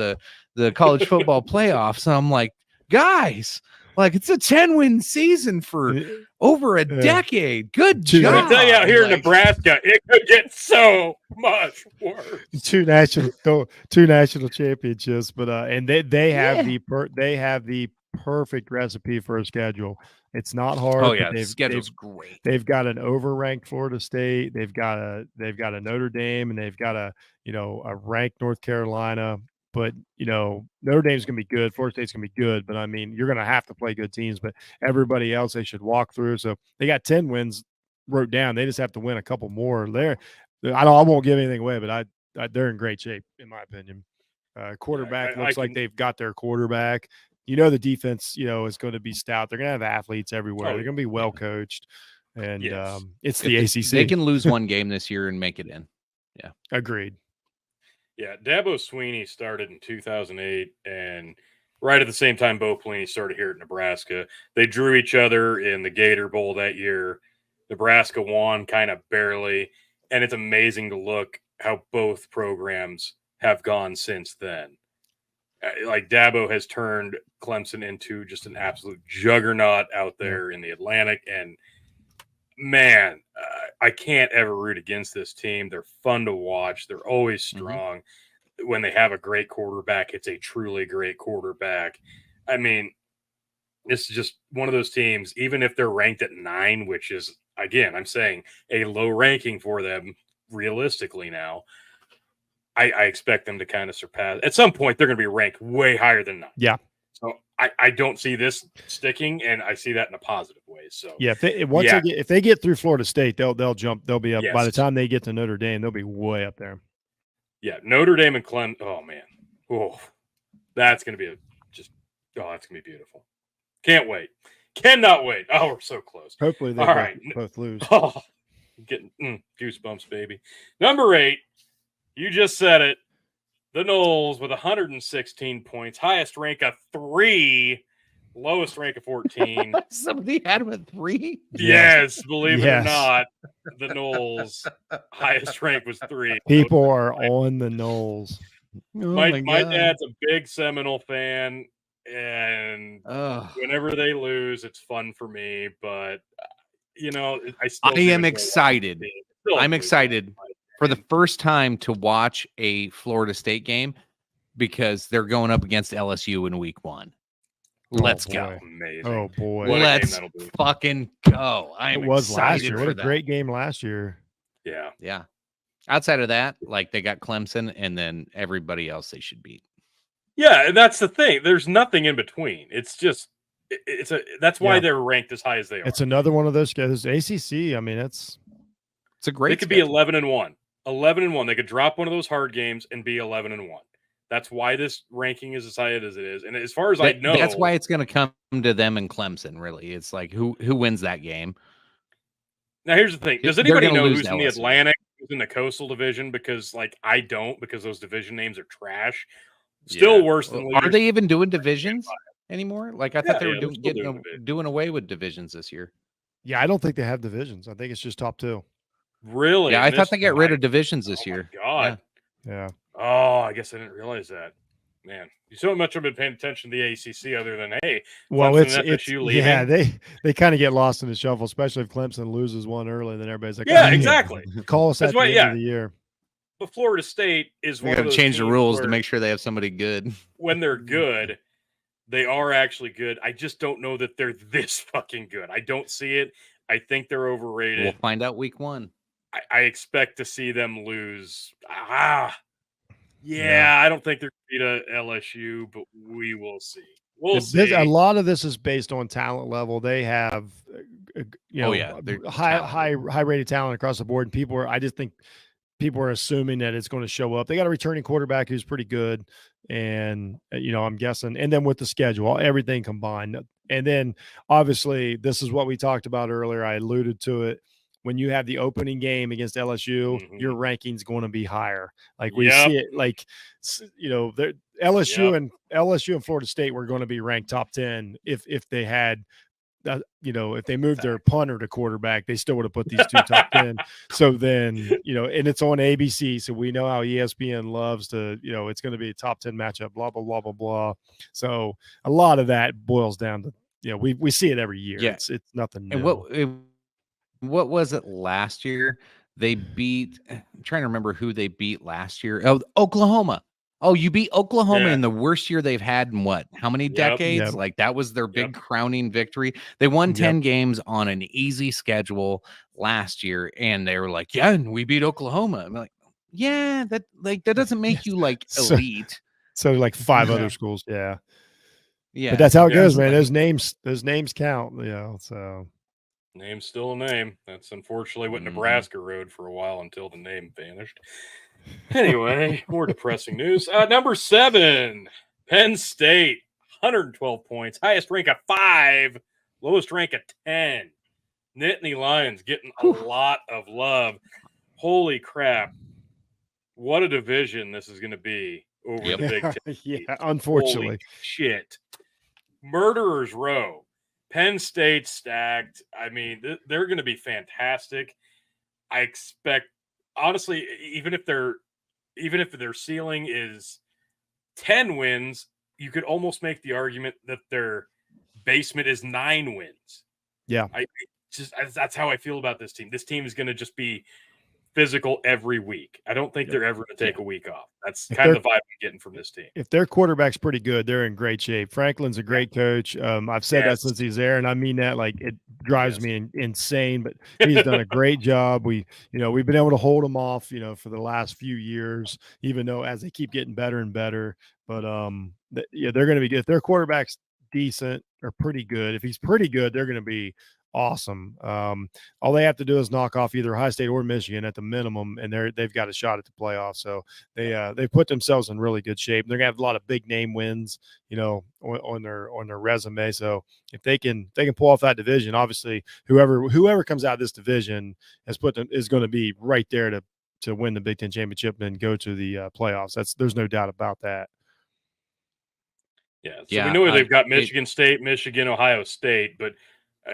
the college football playoffs. And I'm like, guys, like it's a 10-win season for over a decade. Good job. I tell you, out here in Nebraska, it could get so much worse. Two national championships, but and they have the perfect recipe for a schedule. It's not hard. Oh yeah, the schedule's great. They've got an overranked Florida State. They've got a Notre Dame, and they've got a ranked North Carolina. But Notre Dame's gonna be good. Florida State's gonna be good. But I mean, you're gonna have to play good teams. But everybody else they should walk through. So they got 10 wins wrote down. They just have to win a couple more. I won't give anything away, but they're in great shape in my opinion. Quarterback looks like they've got their quarterback. The defense, is going to be stout. They're going to have athletes everywhere. They're going to be well coached, and it's the ACC. They can lose one game this year and make it in. Yeah, agreed. Yeah, Dabo Swinney started in 2008, and right at the same time Bo Pelini started here at Nebraska. They drew each other in the Gator Bowl that year. Nebraska won kind of barely, and it's amazing to look how both programs have gone since then. Like Dabo has turned Clemson into just an absolute juggernaut out there in the Atlantic. And man, I can't ever root against this team. They're fun to watch. They're always strong. Mm-hmm. When they have a great quarterback, it's a truly great quarterback. I mean, it's just one of those teams, even if they're ranked at 9, which is, again, I'm saying a low ranking for them realistically now. I expect them to kind of surpass. At some point, they're going to be ranked way higher than 9. Yeah. So I don't see this sticking, and I see that in a positive way. So Yeah, if they get through Florida State, they'll jump. They'll be up by the time they get to Notre Dame. They'll be way up there. Yeah, Notre Dame and Clemson. Oh man, that's gonna be that's gonna be beautiful. Can't wait. Cannot wait. Oh, we're so close. Hopefully they both lose. Oh, getting goosebumps, baby. Number 8, you just said it. The Noles with 116 points, highest rank of 3, lowest rank of 14. Somebody had him at 3. Yes, believe it or not, the Noles highest rank was 3. People are on the Noles. My dad's a big Seminole fan, and whenever they lose, it's fun for me. But I am excited. I'm excited for the first time to watch a Florida State game because they're going up against LSU in week 1. Let's go. Amazing. Oh boy. Let's fucking go. It was last year. What a great game last year. Yeah. Yeah. Outside of that, like they got Clemson and then everybody else they should beat. Yeah, and that's the thing. There's nothing in between. It's just that's why they're ranked as high as they are. It's another one of those guys. ACC, I mean, it's a great. They could be 11-1. 11-1. They could drop one of those hard games and be 11-1. That's why this ranking is as high as it is. And as far as I know, that's why it's going to come to them and Clemson. Really, it's like who wins that game. Now, here's the thing: does anybody know who's in the Atlantic, who's in the Coastal Division? Because I don't, because those division names are trash. Still worse than. Are they even doing divisions anymore? Like I thought they were doing away with divisions this year. Yeah, I don't think they have divisions. I think it's just top 2. Really? Yeah, I thought they got rid of divisions this year. God. Yeah. Oh, I guess I didn't realize that. Man, you so much have been paying attention to the ACC other than well, Clemson it's leaving. Yeah, they kind of get lost in the shuffle, especially if Clemson loses one early. Then everybody's like, exactly. Call us at the end of the year. But Florida State is one of those change the rules to make sure they have somebody good. When they're good, they are actually good. I just don't know that they're this fucking good. I don't see it. I think they're overrated. We'll find out week 1. I expect to see them lose. I don't think they're going to beat a LSU, but we will see. We'll see. A lot of this is based on talent level. They have, high rated talent across the board. And I just think people are assuming that it's going to show up. They got a returning quarterback who's pretty good, and I'm guessing. And then with the schedule, everything combined, and then obviously this is what we talked about earlier. I alluded to it. When you have the opening game against LSU, your ranking's going to be higher. Like we see it, like LSU and Florida State were going to be ranked top 10 if they had, if they moved their punter to quarterback, they still would have put these two top 10. So then, and it's on ABC, so we know how ESPN loves to, it's going to be a top 10 matchup, blah blah blah blah blah. So a lot of that boils down to, we see it every year. Yeah. It's nothing new. And what was it last year? They beat. I'm trying to remember who they beat last year. Oh, Oklahoma. Oh, you beat Oklahoma in the worst year they've had in what? How many decades? Yep. Like that was their big crowning victory. They won 10 games on an easy schedule last year, and they were like, "Yeah, and we beat Oklahoma." I'm like, "Yeah, that doesn't make you like elite." So like 5 other schools, yeah. But that's how it goes, man. Those names count, So name's still a name. That's unfortunately what Nebraska rode for a while until the name vanished. Anyway, more depressing news. Number 7, Penn State, 112 points, highest rank of 5, lowest rank of 10. Nittany Lions getting a lot of love. Holy crap. What a division this is going to be over the Big Ten. Yeah, unfortunately. Holy shit. Murderer's Row. Penn State stacked. I mean, they're going to be fantastic. I expect, honestly, even if their ceiling is 10 wins, you could almost make the argument that their basement is 9 wins. Yeah. That's how I feel about this team. This team is going to just be physical every week. I don't think Yep. they're ever going to take a week off. That's If kind of the vibe I'm getting from this team. If their quarterback's pretty good, they're in great shape. Franklin's a great coach. I've said that Yes. since he's there, and I mean that like it drives Yes. me insane. But he's done a great job. We've been able to hold him off, for the last few years, even though as they keep getting better and better. But they're going to be good. If their quarterback's decent or pretty good, if he's pretty good, they're going to be awesome. All they have to do is knock off either Ohio State or Michigan at the minimum, and they've got a shot at the playoffs. So they put themselves in really good shape. They're gonna have a lot of big name wins, on their resume. So if they can pull off that division, obviously whoever comes out of this division is going to be right there to win the Big Ten championship and go to the playoffs. There's no doubt about that. Yeah. So we know they've got Michigan State, Michigan, Ohio State, but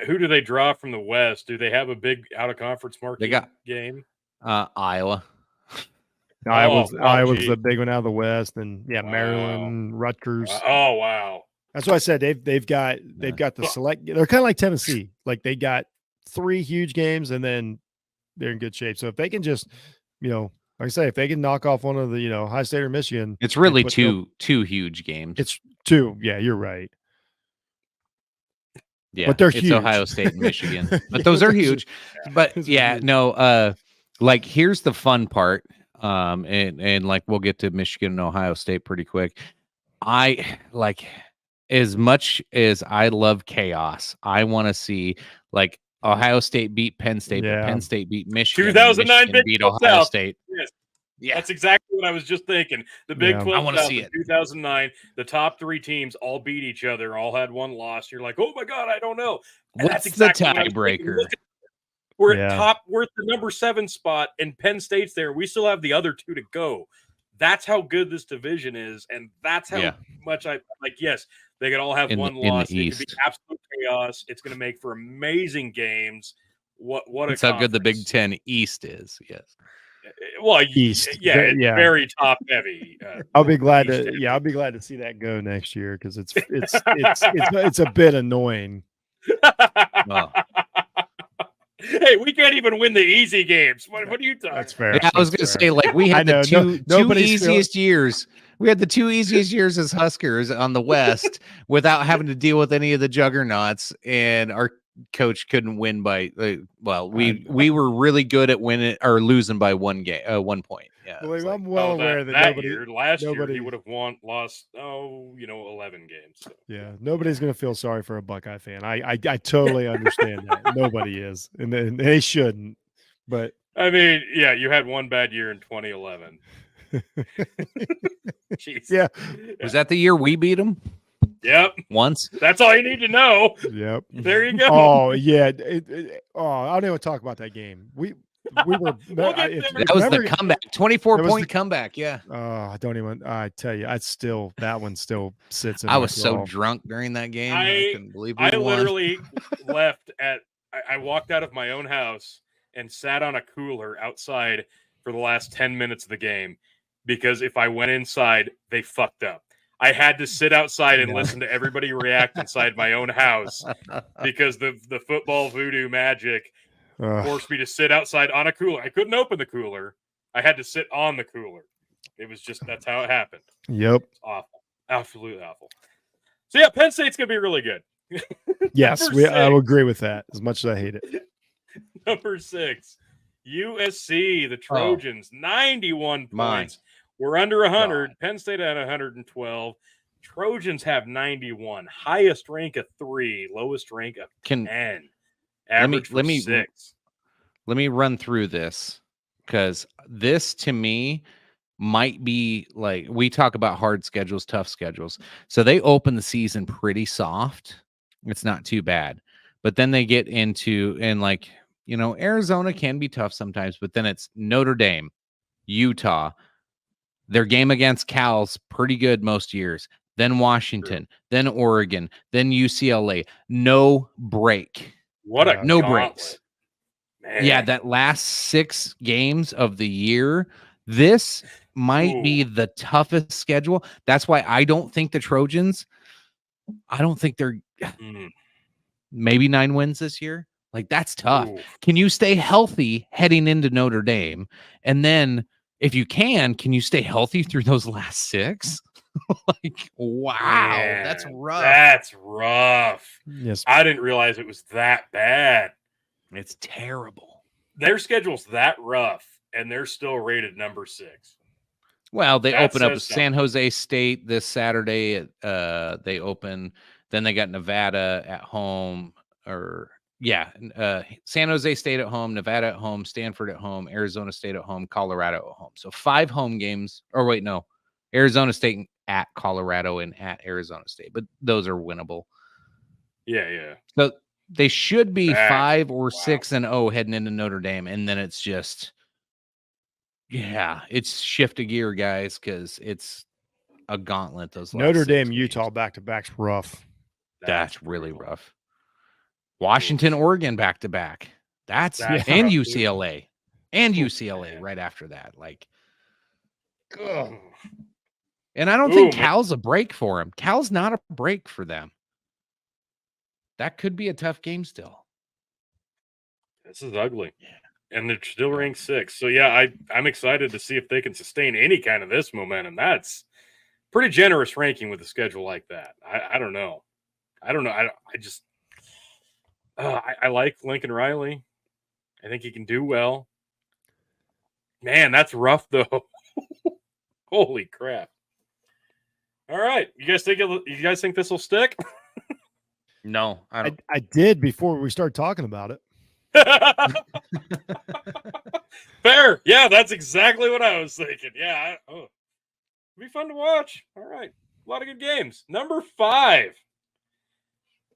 who do they draw from the West? Do they have a big out of conference market game? Iowa. Iowa's the big one out of the West, and Maryland, Rutgers. Oh wow, that's what I said. They've got the select. They're kind of like Tennessee. Like they got 3 huge games, and then they're in good shape. So if they can just, like I say, if they can knock off one of the Ohio State or Michigan, it's really two huge games. It's 2. Yeah, you're right. Yeah, but they're huge. It's Ohio State and Michigan, but those are huge. But like here's the fun part. And like we'll get to Michigan and Ohio State pretty quick. I like, as much as I love chaos, I want to see like Ohio State beat Penn State, but Penn State beat Michigan. 2009 Big beat 12 Ohio South. State. Yes. Yeah, that's exactly what I was just thinking. The Big 12 I want to see it. 2009, the top 3 teams all beat each other, all had one loss. You're like, oh my god, I don't know. And what's exactly the tiebreaker? We're at top. We're at the number 7 spot, and Penn State's there. We still have the other 2 to go. That's how good this division is, and that's how much I like. Yes, they could all have one loss. It could be absolute chaos. It's going to make for amazing games. That's how good the Big Ten East is. Yes. Well, East, it's very top heavy. I'll be glad to see that go next year because it's a bit annoying. Well, hey, we can't even win the easy games. What are you talking? That's fair. Yeah, I was going to say, like, we had the two easiest years. We had the 2 easiest years as Huskers on the West without having to deal with any of the juggernauts, and our coach couldn't win by. We were really good at winning or losing by 1 point. Yeah, well, I'm well aware that last year he would have lost 11 games. So. Yeah, nobody's gonna feel sorry for a Buckeye fan. I totally understand that. Nobody is, and they shouldn't. But I mean, yeah, you had one bad year in 2011. Jeez. Yeah, was that the year we beat them? Yep. Once. That's all you need to know. Yep. There you go. Oh yeah. I don't even talk about that game. We were. That was the comeback. 24-point comeback. Yeah. I don't even. I tell you, that one still sits in. I was so drunk during that game. I couldn't believe it. I literally left at. I walked out of my own house and sat on a cooler outside for the last 10 minutes of the game because if I went inside, they fucked up. I had to sit outside and listen to everybody react inside my own house because the football voodoo magic forced me to sit outside on a cooler. I couldn't open the cooler. I had to sit on the cooler. It was just, that's how it happened. Yep. It's awful. Absolutely awful. So yeah, Penn State's going to be really good. Yes, I will agree with that as much as I hate it. Number 6, USC, the Trojans, 91 points. We're under 100. God. Penn State had 112. Trojans have 91. Highest rank of 3, lowest rank of 10. Average let me 6. Let me run through this because this to me might be like we talk about hard schedules, tough schedules. So they open the season pretty soft. It's not too bad, but then they get into Arizona can be tough sometimes, but then it's Notre Dame, Utah. Their game against Cal's pretty good most years. Then Washington, then Oregon, then UCLA. No break. What a no gauntlet. Breaks. Man. Yeah, that last 6 games of the year, this might be the toughest schedule. That's why I don't think the Trojans, I don't think they're maybe 9 wins this year. Like, that's tough. Ooh. Can you stay healthy heading into Notre Dame? And then if you can you stay healthy through those last 6? Like, wow, that's Man, rough. That's rough. Yes. I didn't realize it was that bad. It's terrible. Their schedule's that rough, and they're still rated number 6. Well, they That open up says San something. Jose State this Saturday. They open. Then they got Nevada at home. San Jose State at home, Nevada at home, Stanford at home, Arizona State at home, Colorado at home. So 5 home games. Or wait, no, Arizona State at Colorado and at Arizona State. But those are winnable. Yeah. So they should be That's- 5 or wow. 6-0 heading into Notre Dame, and then it's just. Yeah, it's shift a gear, guys, because it's a gauntlet. Those last Notre 6 Dame, games. Utah back-to-back's rough. That's really brutal. rough. Washington, Oregon back to back. That's That's and rough, too. UCLA and Ooh, UCLA man. right after that. Like, Ugh. and I don't Ooh, think man. Cal's a break for him. Cal's not a break for them. That could be a tough game still. This is ugly. Yeah. And they're still ranked 6. So yeah, I'm excited to see if they can sustain any kind of this momentum. That's pretty generous ranking with a schedule like that. I don't know. I just I like Lincoln Riley. I think he can do well. Man, that's rough though. Holy crap. All right. You guys think this will stick? No, I don't. I did before we started talking about it. Fair. Yeah, that's exactly what I was thinking. Yeah. It'd be fun to watch. All right. A lot of good games. Number 5.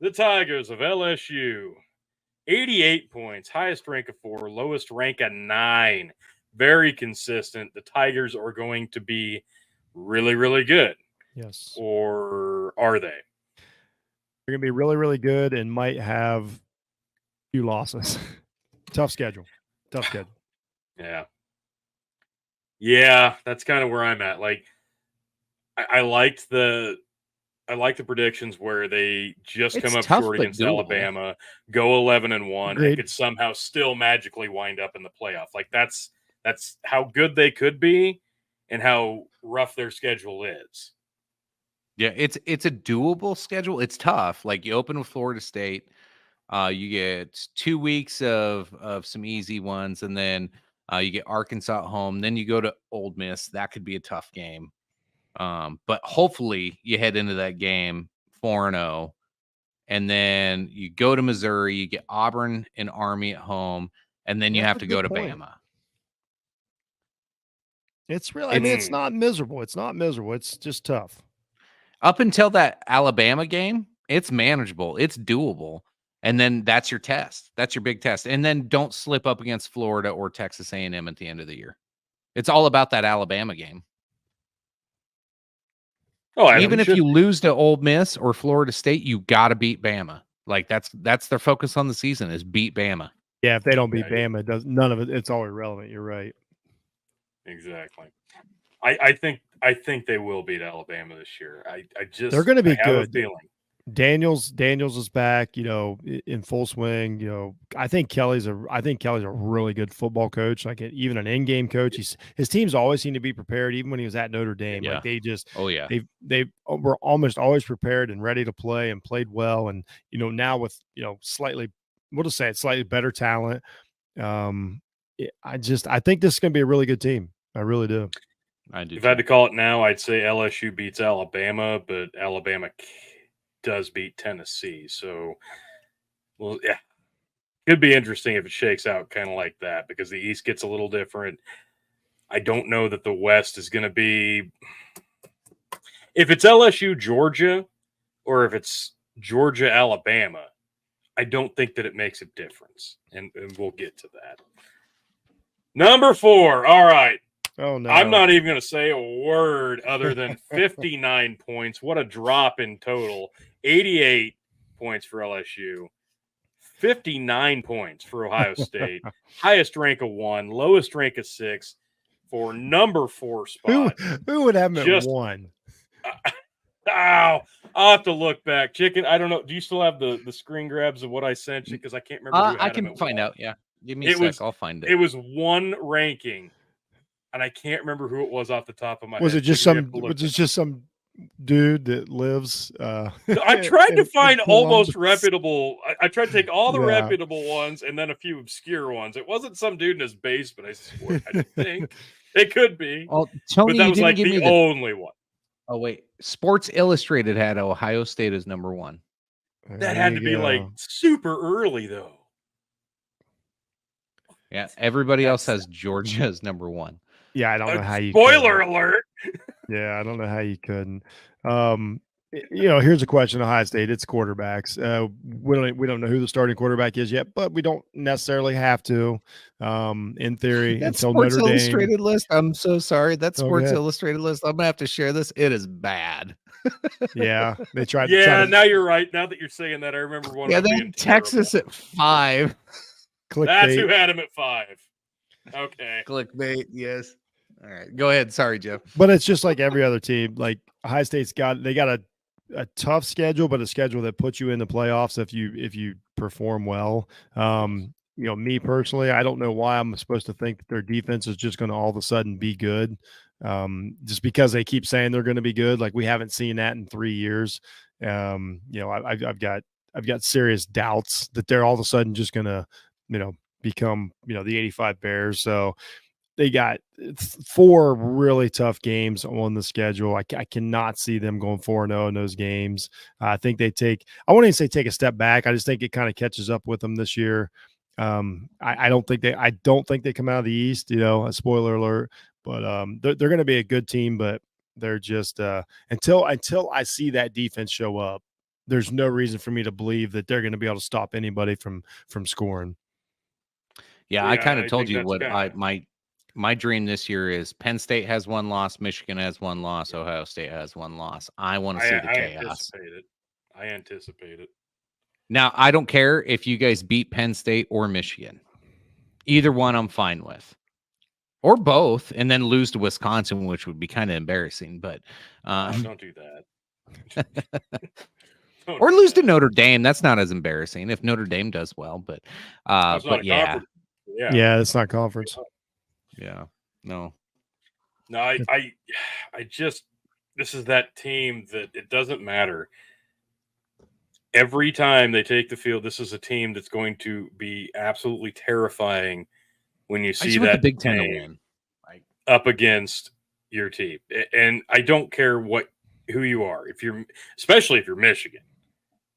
The Tigers of LSU. 88 points. Highest rank of 4. Lowest rank of 9. Very consistent. The Tigers are going to be really, really good. Yes. Or are they? They're going to be really, really good and might have a few losses. Tough schedule. Yeah. Yeah, that's kind of where I'm at. Like, I liked the predictions where they just It's come up tough, short but against doable. Alabama, go 11-1, Agreed. and could somehow still magically wind up in the playoff. Like that's how good they could be, and how rough their schedule is. Yeah, it's a doable schedule. It's tough. Like, you open with Florida State, you get 2 weeks of some easy ones, and then you get Arkansas at home. Then you go to Ole Miss. That could be a tough game. But hopefully you head into that game 4-0, and then you go to Missouri. You get Auburn and Army at home, and then you That's have a to go good to point. Bama. It's really, I mean, it's not miserable. It's just tough. Up until that Alabama game, it's manageable. It's doable. And then that's your test. That's your big test. And then don't slip up against Florida or Texas A&M at the end of the year. It's all about that Alabama game. Oh, Even if you lose to Ole Miss or Florida State, you got to beat Bama. Like, that's their focus on the season, is beat Bama. Yeah, if they don't beat Yeah, Bama, it does none of it. It's all irrelevant. You're right. exactly. I think they will beat Alabama this year. They're going to be I have good. a feeling. Daniels is back, in full swing. I think Kelly's a really good football coach, like even an in-game coach. His teams always seem to be prepared, even when he was at Notre Dame. Yeah. Like they were almost always prepared and ready to play and played well. And now with slightly better talent, I think this is going to be a really good team. I really do. I do. If I had to call it now, I'd say LSU beats Alabama, but Alabama does beat Tennessee. So, well, yeah, could be interesting if it shakes out kind of like that, because the East gets a little different. I don't know that the West is going to be, if it's LSU Georgia or if it's Georgia Alabama, I don't think that it makes a difference, and we'll get to that. Number 4. All right. Oh no, I'm not even going to say a word other than 59 points. What a drop in total. 88 points for LSU. 59 points for Ohio State. Highest rank of 1, lowest rank of 6 for number 4 spot. Who would have him at 1? Ow. I'll have to look back. Chicken, I don't know. Do you still have the screen grabs of what I sent you? Because I can't remember who had I them can at find one. out. Yeah, give me a sec. I'll find it. It was one ranking, and I can't remember who it was off the top of my Was head. it just Chicken, some? Was it just some dude that lives? I tried to find almost reputable. I tried to take all the Yeah. reputable ones and then a few obscure ones. It wasn't some dude in his basement. I swear. I think it could be, Oh, Tony, but that you was didn't like give me the the. only one. Oh wait, Sports Illustrated had Ohio State as number 1. That had to be like super early, though. Yeah, everybody else has Georgia as number 1. Yeah, I don't know how you. Spoiler alert. Yeah, I don't know how you couldn't. Here's a question: Ohio State, it's quarterbacks. We don't know who the starting quarterback is yet, but we don't necessarily have to. In theory, That's until Sports Notre Dame. Illustrated list. I'm so sorry. That's Sports Okay. Illustrated list. I'm gonna have to share this. It is bad. Yeah, they tried. Yeah, now you're right. Now that you're saying that, I remember one. Yeah, of they them had being Texas terrible. at 5. That's who clickbait. had him at 5. Okay. Clickbait. Yes. All right. Go ahead. Sorry, Jeff. But it's just like every other team. Like Ohio State's got a tough schedule, but a schedule that puts you in the playoffs if you perform well. Me personally, I don't know why I'm supposed to think that their defense is just going to all of a sudden be good. Just because they keep saying they're going to be good. Like we haven't seen that in 3 years. I've got serious doubts that they're all of a sudden just going to, become, the 85 Bears. So they got 4 really tough games on the schedule. I cannot see them going 4-0 in those games. I think I wouldn't even say take a step back. I just think it kind of catches up with them this year. I don't think they come out of the East, a spoiler alert, but they're going to be a good team, but they're just until I see that defense show up, there's no reason for me to believe that they're going to be able to stop anybody from scoring. Yeah, I kind of told think you what that's my dream this year is. Penn State has 1 loss, Michigan has 1 loss, Ohio State has 1 loss. I want to see the chaos. I anticipate it. Now, I don't care if you guys beat Penn State or Michigan. Either one I'm fine with. Or both, and then lose to Wisconsin, which would be kind of embarrassing. But Don't do that. Or lose to Notre Dame. That's not as embarrassing if Notre Dame does well. But yeah. Yeah, it's not conference. Yeah. No. I just, this is that team that it doesn't matter. Every time they take the field, this is a team that's going to be absolutely terrifying when you see that Big Ten to win up against your team. And I don't care who you are, especially if you're Michigan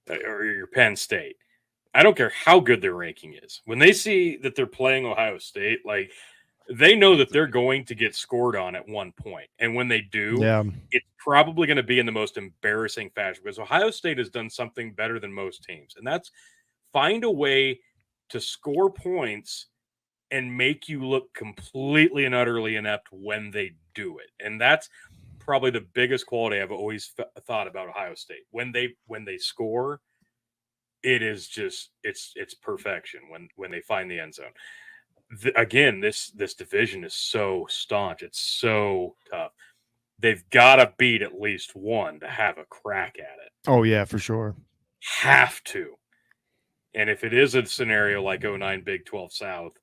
or you're Penn State. I don't care how good their ranking is. When they see that they're playing Ohio State, like they know that they're going to get scored on at one point. And when they do, it's probably going to be in the most embarrassing fashion because Ohio State has done something better than most teams. And that's find a way to score points and make you look completely and utterly inept when they do it. And that's probably the biggest quality I've always thought about Ohio State. When they score, it is just it's perfection when they find the end zone. Again, this division is so staunch. It's so tough. They've got to beat at least one to have a crack at it. Oh yeah, for sure. Have to. And if it is a scenario like 09 Big 12 South,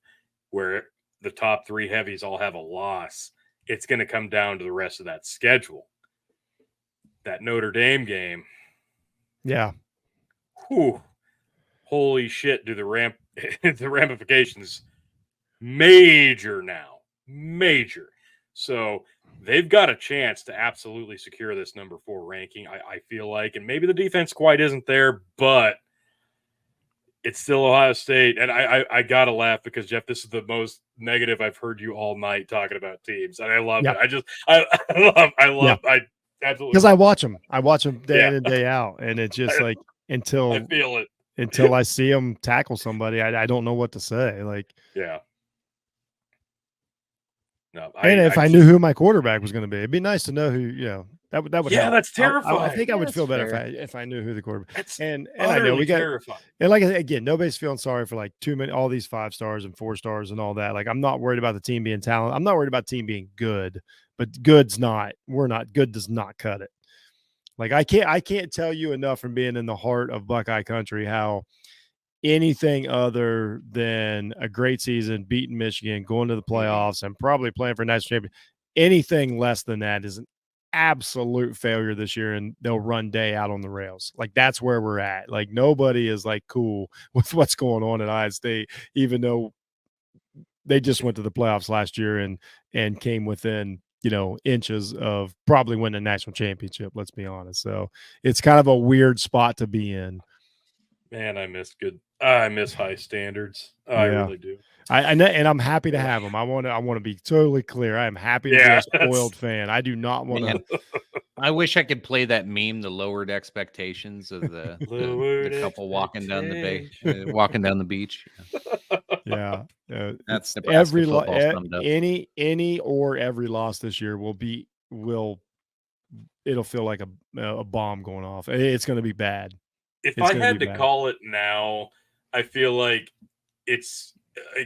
where the top 3 heavies all have a loss, it's going to come down to the rest of that schedule. That Notre Dame game. Yeah. Whew. Holy shit, do the ramifications major now. Major. So they've got a chance to absolutely secure this number 4 ranking, I feel like. And maybe the defense quite isn't there, but it's still Ohio State. And I got to laugh because, Jeff, this is the most negative I've heard you all night talking about teams. And I love it. I absolutely. Because I watch them day in and day out. And it's just like until I feel it. Until I see them tackle somebody, I don't know what to say. Like, yeah. No, if I knew who my quarterback was going to be, it'd be nice to know who, that would yeah, help. that's terrifying. I think I would feel better if I knew who the quarterback. That's and I know we got terrifying. And like again, nobody's feeling sorry for like all these 5 stars and 4 stars and all that. Like I'm not worried about the team being talented. I'm not worried about the team being good, but good does not cut it. Like I can't tell you enough from being in the heart of Buckeye country how anything other than a great season, beating Michigan, going to the playoffs, and probably playing for a national champion, anything less than that is an absolute failure this year, and they'll run day out on the rails. Like that's where we're at. Like nobody is like cool with what's going on at Iowa State, even though they just went to the playoffs last year and came within inches of probably winning a national championship. Let's be honest. So it's kind of a weird spot to be in. Man, I miss high standards. I really do. I know, and I'm happy to have them. I want to be totally clear. I am happy to be a spoiled fan. I do not want to. I wish I could play that meme, the lowered expectations of the couple walking down the beach. Yeah, that's every any or every loss this year it'll feel like a bomb going off. It's going to be bad. If I had to call it now, I feel like it's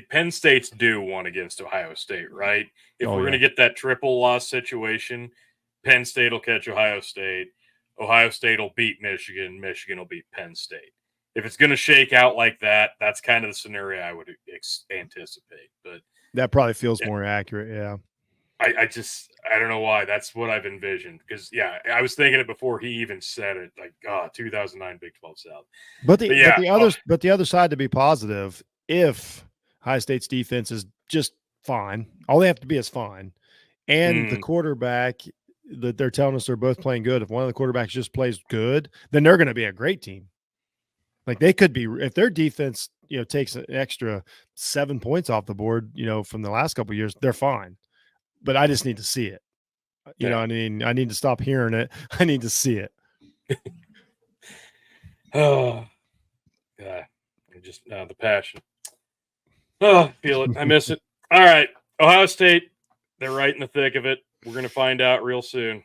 Penn State's due one against Ohio State, right? If we're going to get that triple loss situation, Penn State will catch Ohio State. Ohio State will beat Michigan. Michigan will beat Penn State. If it's going to shake out like that, that's kind of the scenario I would anticipate. But that probably feels more accurate. Yeah. I don't know why. That's what I've envisioned. Because, I was thinking it before he even said it. Like, 2009 Big 12 South. But the other side, to be positive, if Ohio State's defense is just fine, all they have to be is fine, and the quarterback that they're telling us they're both playing good, if one of the quarterbacks just plays good, then they're going to be a great team. Like they could be, if their defense, takes an extra 7 points off the board, from the last couple of years, they're fine. But I just need to see it. You know what I mean? I need to stop hearing it. I need to see it. Oh, God. Just the passion. Oh, I feel it. I miss it. All right. Ohio State, they're right in the thick of it. We're going to find out real soon.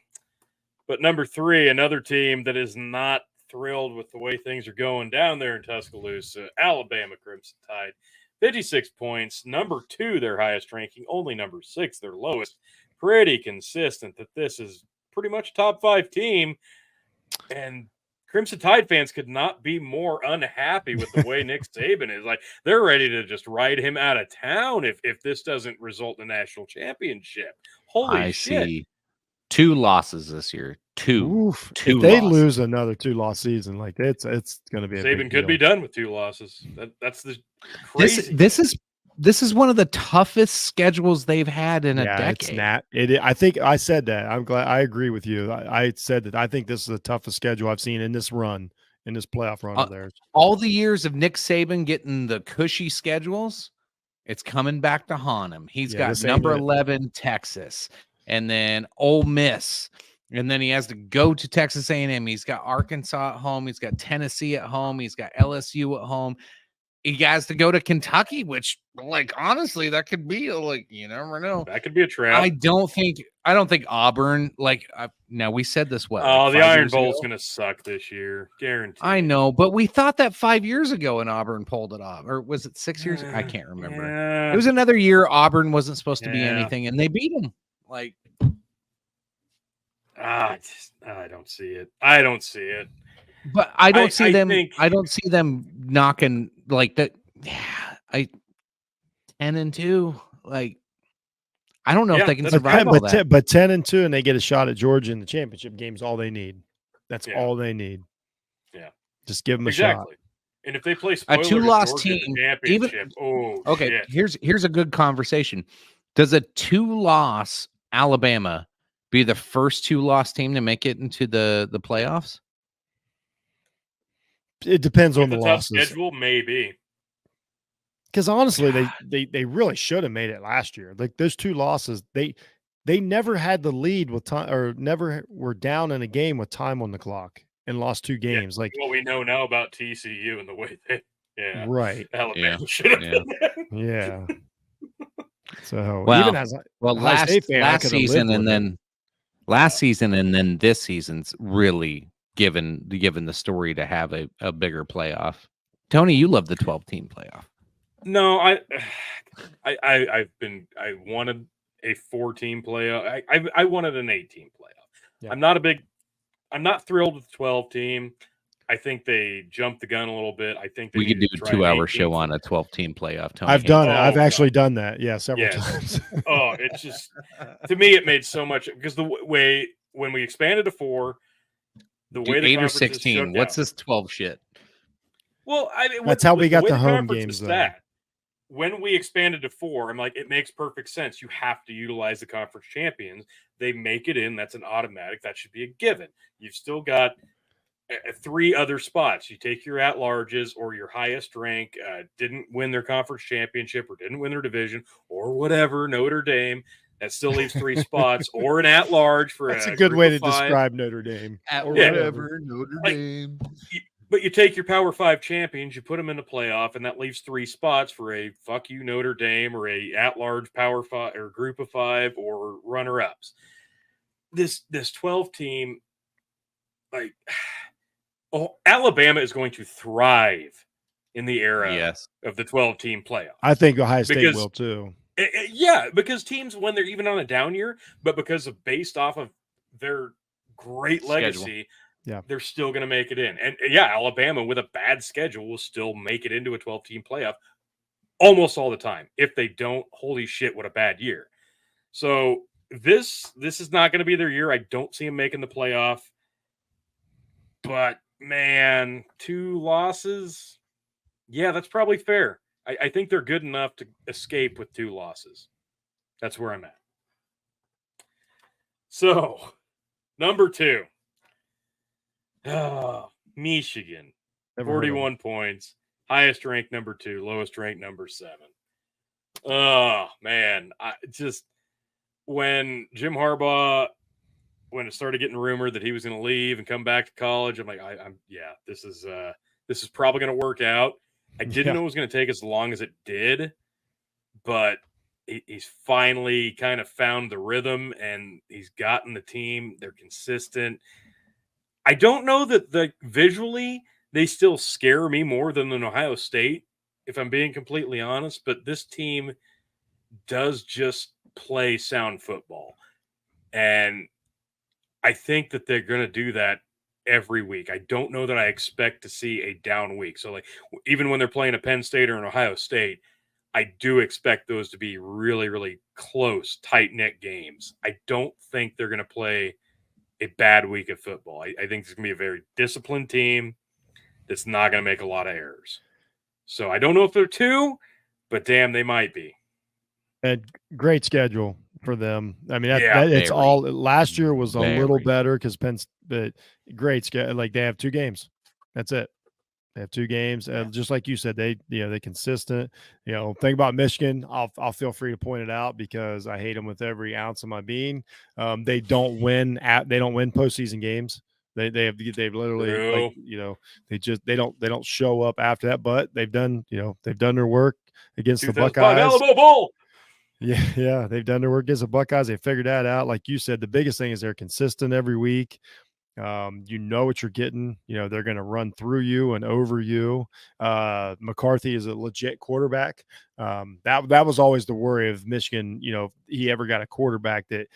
But number 3, another team that is not thrilled with the way things are going down there in Tuscaloosa, Alabama Crimson Tide. 56 points, number 2, their highest ranking, only number 6, their lowest. Pretty consistent that this is pretty much a top 5 team. And Crimson Tide fans could not be more unhappy with the way Nick Saban is. Like, they're ready to just ride him out of town if this doesn't result in a national championship. Holy shit. See 2 losses this year. Two if they lose another 2-loss season, like it's going to be Saban could be done with 2 losses. That's the crazy. This is one of the toughest schedules they've had in a decade. I think I said that. I'm glad. I agree with you. I said that I think this is the toughest schedule I've seen in this playoff run of theirs. All the years of Nick Saban getting the cushy schedules, it's coming back to haunt him. He's got number 11 Texas, and then Ole Miss. And then he has to go to Texas A&M. He's got Arkansas at home. He's got Tennessee at home. He's got LSU at home. He has to go to Kentucky, which, like, honestly, that could be you never know. That could be a trap. I don't think Auburn. Now we said this. What? Oh, the Iron Bowl's going to suck this year, guaranteed. I know, but we thought that 5 years ago, and Auburn pulled it off, or was it 6 years? I can't remember. Yeah. It was another year. Auburn wasn't supposed to be anything, and they beat them. I don't see it. I don't see it. But I don't see them. I don't see them knocking like that. Yeah, 10-2. Like, I don't know if they can survive all that. But 10-2, and they get a shot at Georgia in the championship game's all they need. That's all they need. Yeah, just give them a shot. And if they play a 2-loss team, even okay. Shit. Here's a good conversation. Does a 2-loss Alabama be the first 2-loss team to make it into the playoffs? It depends on the losses. Schedule, maybe. Because honestly, they really should have made it last year. Like those 2 losses, they never had the lead with time, or never were down in a game with time on the clock and lost 2 games. Like what we know now about TCU and the way they, right, Alabama should have been. Yeah. So even as last season and then this season's really given the story to have a bigger playoff. Tony, you love the 12-team playoff. No, I wanted a 4-team playoff. I wanted an 8-team playoff. Yeah. I'm not a big I'm not thrilled with the 12 team. I think they jumped the gun a little bit. I think We could do to a try an 2-hour 18th. show on a 12-team playoff. Tony I've done it. Haynes. I've Oh, actually God. done that. Yeah, several Yes. times. Oh, it's just, to me, it made so much, because the way when we expanded to 4, the Do way the 8 or conferences 16. shook What's out. this 12 shit? Well, I mean, That's how we got way the home conference games, was though. set, when we expanded to 4, I'm like, it makes perfect sense. You have to utilize the conference champions. They make it in. That's an automatic. That should be a given. You've still got 3 other spots. You take your at-larges or your highest rank, didn't win their conference championship or didn't win their division or whatever, Notre Dame. That still leaves 3 spots, or an at-large for That's a good way to group of 5. describe Notre Dame. At Or whatever, Notre Like, Dame. But you take your Power 5 champions, you put them in the playoff, and that leaves 3 spots for a fuck you Notre Dame or a at-large Power 5 or group of 5 or runner-ups. This 12 team, like, Alabama is going to thrive in the era of the 12 team playoff. I think Ohio State Because- will too. Yeah, because teams, when they're even on a down year, but because of based off of their great legacy, Yeah. they're still going to make it in. And yeah, Alabama with a bad schedule will still make it into a 12 team playoff almost all the time. If they don't, holy shit, what a bad year. So this is not going to be their year. I don't see them making the playoff. But man, 2 losses. Yeah, that's probably fair. I think they're good enough to escape with 2 losses. That's where I'm at. So, number 2. Michigan. Never heard of 41 points. Highest ranked number 2. Lowest ranked number 7. Oh, man. When Jim Harbaugh, when it started getting rumored that he was going to leave and come back to college, I'm like, this is probably going to work out. I didn't know it was going to take as long as it did, but he's finally kind of found the rhythm and he's gotten the team. They're consistent. I don't know that visually they still scare me more than an Ohio State, if I'm being completely honest, but this team does just play sound football. And I think that they're going to do that every week. I don't know that I expect to see a down week. So, like, even when they're playing a Penn State or an Ohio State, I do expect those to be really, really close, tight-knit games. I don't think they're going to play a bad week of football. I think it's going to be a very disciplined team that's not going to make a lot of errors. So I don't know if they're 2, but damn, they might be. And great schedule for them. I mean, Yeah, it's very, all. Last year was a little very. better because but great schedule. Like they have 2 games. That's it. They have 2 games, and just like you said, they're consistent. Thing about Michigan, I'll feel free to point it out because I hate them with every ounce of my being. They don't win postseason games. They've literally they don't show up after that, but they've done their work against the Buckeyes. Alamo Bowl. Yeah, they've done their work against the Buckeyes. They figured that out. Like you said, the biggest thing is they're consistent every week. You know what you're getting. They're going to run through you and over you. McCarthy is a legit quarterback. That was always the worry of Michigan. If he ever got a quarterback that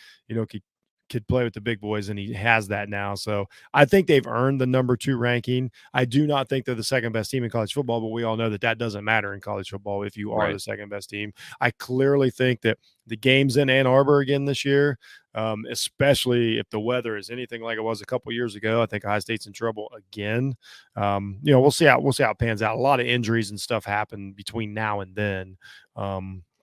could play with the big boys, and he has that now. So I think they've earned the number 2 ranking. I do not think they're the second best team in college football, but we all know that doesn't matter in college football if you are the second best team. I clearly think that the game's in Ann Arbor again this year, especially if the weather is anything like it was a couple years ago. I think Ohio State's in trouble again. We'll see how it pans out. A lot of injuries and stuff happen between now and then.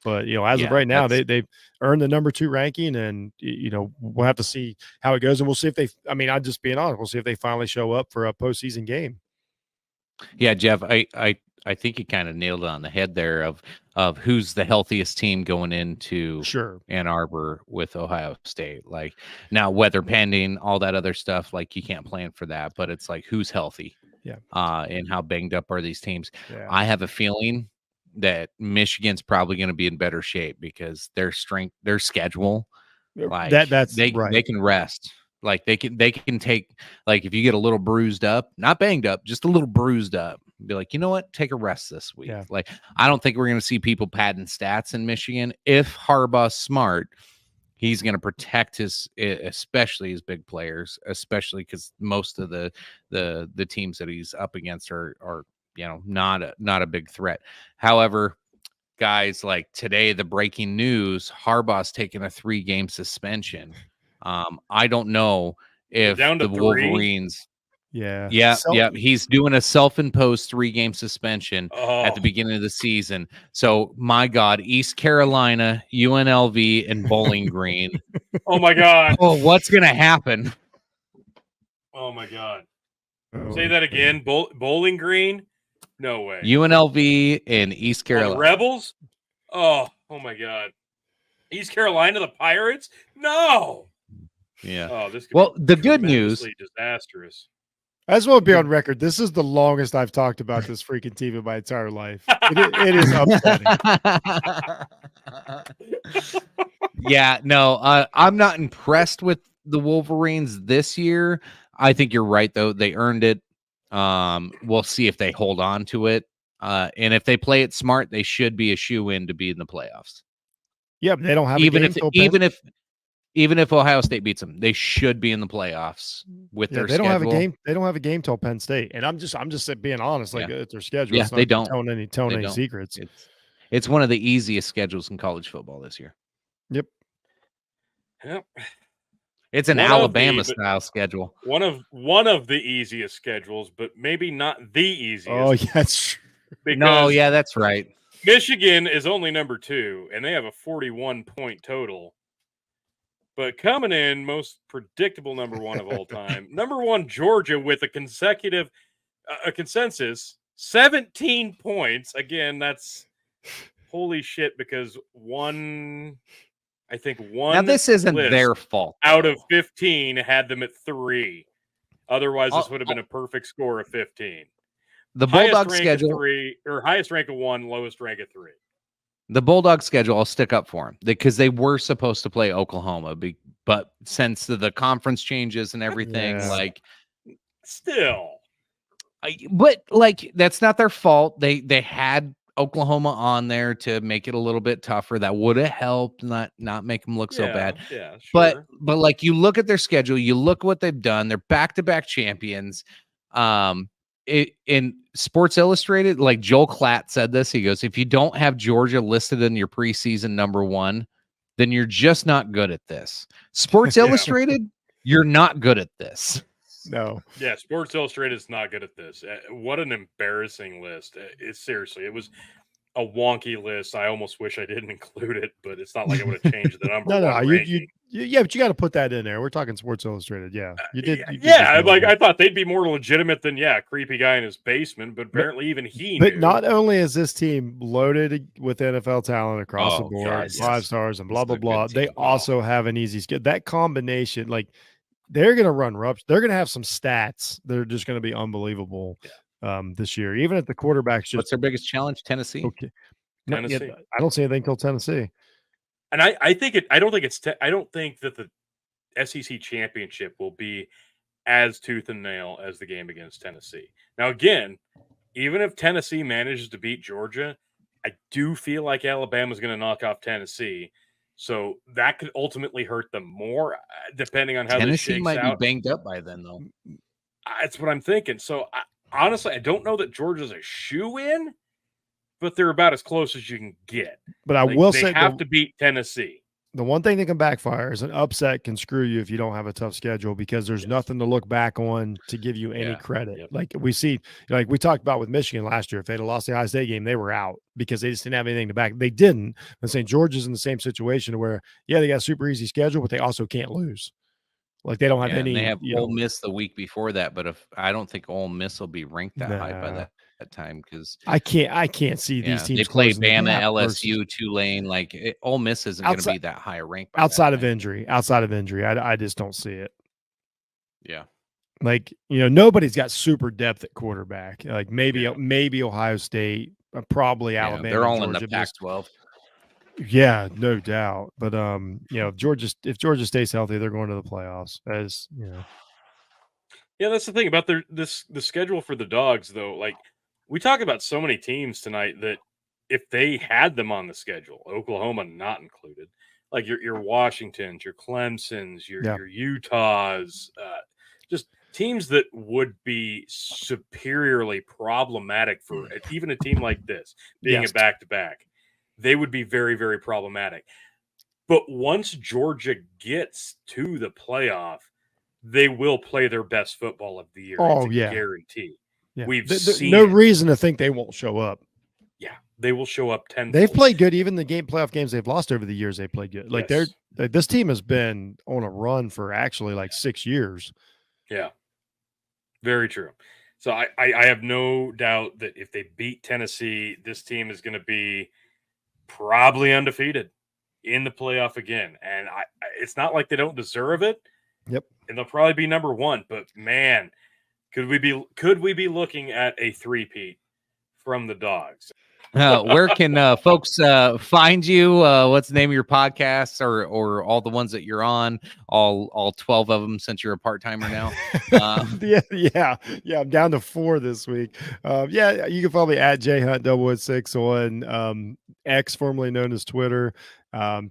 But as of right now, they've earned the number 2 ranking, and we'll have to see how it goes, and we'll see if I'm just being honest. We'll see if they finally show up for a postseason game. Yeah, Jeff, I think you kind of nailed it on the head there of who's the healthiest team going into Ann Arbor with Ohio State. Like, now, weather pending, all that other stuff, like you can't plan for that, but it's like who's healthy, and how banged up are these teams. I have a feeling that Michigan's probably going to be in better shape because their schedule, like they can rest. Like they can take, like, if you get a little bruised up, not banged up, just a little bruised up, be like, you know what, take a rest this week. Like, I don't think we're going to see people padding stats in Michigan. If Harbaugh's smart, He's going to protect especially his big players, especially because most of the teams that he's up against are not a big threat. However, guys, like today, the breaking news: Harbaugh's taking a 3-game suspension. I don't know if down to the 3? Wolverines. Yeah. Yeah. He's doing a self-imposed 3-game suspension at Oh, the beginning of the season. So, my God, East Carolina, UNLV, and Bowling Green. oh my God. Oh, what's going to happen? Oh my God. Oh, Say that again. Bowling Green? No way. UNLV and East Oh, the Carolina. Rebels? Oh my God. East Carolina, the Pirates? No. Yeah. Oh, this could Well, be the good news. tremendously disastrous. I just want to be on record. This is the longest I've talked about this freaking team in my entire life. It is upsetting. Yeah, no, I'm not impressed with the Wolverines this year. I think you're right, though. They earned it. We'll see if they hold on to it. And if they play it smart, they should be a shoe-in to be in the playoffs. Yeah, but they don't have Even a if game even if Ohio State beats them, they should be in the playoffs with their they don't schedule. have a game. They don't have a game till Penn State, and I'm just being honest. Like it's their schedule. Yeah, It's not they don't. telling any They don't. secrets. It's one of the easiest schedules in college football this year. Yep. It's an Alabama style schedule. One of the easiest schedules, but maybe not the easiest. Oh, yeah, that's no, yeah, that's right. Michigan is only number 2, and they have a 41-point total. But coming in, most predictable number 1 of all time, number 1 Georgia with a consensus 17 points. Again, that's holy shit because one. Now this isn't their fault. Out of 15 had them at 3. Otherwise, this would have been a perfect score of 15. The Bulldog schedule 3 or highest rank of 1, lowest rank of 3. The Bulldog schedule, I'll stick up for them because they were supposed to play Oklahoma, but since the conference changes and everything, but that's not their fault. They had Oklahoma on there to make it a little bit tougher. That would have helped, not make them look so bad. Yeah, sure. But like you look at their schedule, you look what they've done. They're back-to-back champions. In Sports Illustrated, like Joel Klatt said this, he goes, if you don't have Georgia listed in your preseason number 1, then you're just not good at this. Sports Illustrated, you're not good at this. No. Yeah, Sports Illustrated is not good at this. What an embarrassing list. Seriously, it was a wonky list. I almost wish I didn't include it, but it's not like I would have changed the number. Yeah, but you got to put that in there. We're talking Sports Illustrated. Yeah, you did. I thought they'd be more legitimate than creepy guy in his basement. But apparently, even he. But not only is this team loaded with NFL talent across the board, God, 5 stars and blah blah blah, they also have an easy schedule. That combination, they're going to run rups. They're going to have some stats that are just going to be unbelievable this year. Even if the quarterback's what's their biggest challenge? Tennessee. Okay, Tennessee. I don't see anything till Tennessee. And I don't think that the SEC championship will be as tooth and nail as the game against Tennessee. Now, again, even if Tennessee manages to beat Georgia, I do feel like Alabama's going to knock off Tennessee. So that could ultimately hurt them more, depending on how Tennessee this shakes might out. be banged up by then, though. That's what I'm thinking. So honestly, I don't know that Georgia's a shoe-in, but they're about as close as you can get. But I will say they have to beat Tennessee. The one thing that can backfire is an upset can screw you if you don't have a tough schedule because there's nothing to look back on to give you any credit. Yep. Like we see, like we talked about with Michigan last year, if they'd have lost the Ohio State game, they were out because they just didn't have anything to back. They didn't. And St. George's in the same situation where, they got a super easy schedule, but they also can't lose. Like they don't have any. They have Ole Miss the week before that, but I don't think Ole Miss will be ranked that high by that time because I can't see these teams. They play Bama, LSU, Tulane. Ole Miss isn't going to be that high ranked. Outside of injury, I just don't see it. Yeah, nobody's got super depth at quarterback. Like maybe Ohio State, probably Alabama. They're all Georgia, in the Pac-12. Yeah, no doubt. But if Georgia stays healthy, they're going to the playoffs. As you know. Yeah, that's the thing about the schedule for the Dogs, though. Like we talk about so many teams tonight that if they had them on the schedule, Oklahoma not included, like your Washingtons, your Clemsons, Yeah. your Utahs, just teams that would be superiorly problematic for even a team like this being Yes. a back-to-back. They would be very, very problematic. But once Georgia gets to the playoff, they will play their best football of the year. Oh, it's a yeah. guarantee. Yeah. We've There's seen no it. reason to think they won't show up. Yeah, they will show up 10. They've played good. Even the playoff games they've lost over the years, they played good. Like Yes. this team has been on a run for actually like 6 years. Yeah, very true. So I have no doubt that if they beat Tennessee, this team is going to be probably undefeated in the playoff again. And it's not like they don't deserve it. Yep. And they'll probably be number one. But man, could we be looking at a three-peat from the Dogs? Where can folks find you? What's the name of your podcasts, or all the ones that you're on? All 12 of them, since you're a part-timer now. Yeah. I'm down to 4 this week. Yeah, you can follow me at jhunt016 on X, formerly known as Twitter.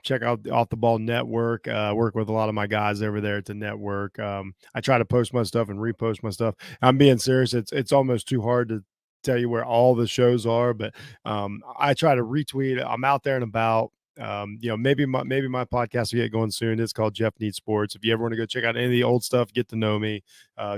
Check out the Off the Ball Network. Work with a lot of my guys over there at the network. I try to post my stuff and repost my stuff. I'm being serious. It's almost too hard to tell you where all the shows are, but I try to retweet. I'm out there and about. Maybe my podcast will get going soon. It's called Jeff Needs Sports. If you ever want to go check out any of the old stuff, get to know me,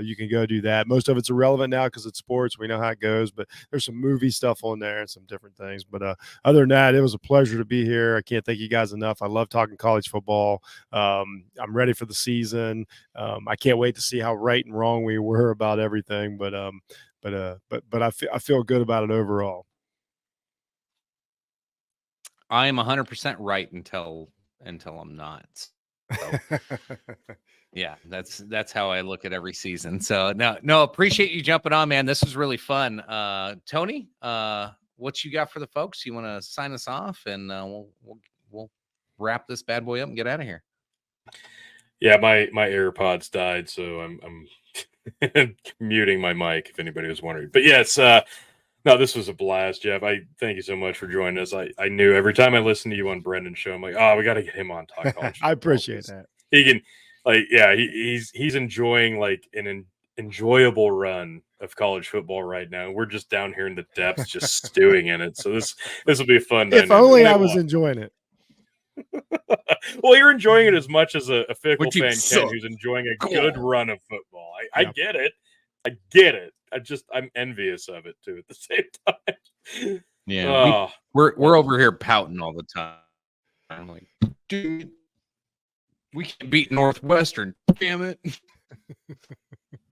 you can go do that. Most of it's irrelevant now because it's sports. We know how it goes, but there's some movie stuff on there and some different things. But other than that, it was a pleasure to be here. I can't thank you guys enough. I love talking college football. I'm ready for the season. I can't wait to see how right and wrong we were about everything. But I feel good about it overall. I am 100% right until I'm not. So, yeah, that's how I look at every season. So no, appreciate you jumping on, man. This was really fun. Tony, what you got for the folks? You want to sign us off, and we'll wrap this bad boy up and get out of here. Yeah, my AirPods died, so I'm muting my mic if anybody was wondering. But yes, no, this was a blast, Jeff. I thank you so much for joining us. I knew every time I listened to you on Brendan's show, I'm like, oh, we got to get him on Talk College. I appreciate that. He can, he's enjoying like an enjoyable run of college football right now. We're just down here in the depths, just stewing in it. So this will be a fun. If only I was enjoying it. Well, you're enjoying it as much as a fickle fan suck. can, who's enjoying a good run of football. I get it. I get it. I'm envious of it too at the same time. Yeah, we're over here pouting all the time. I'm like, dude, we can beat Northwestern. Damn it.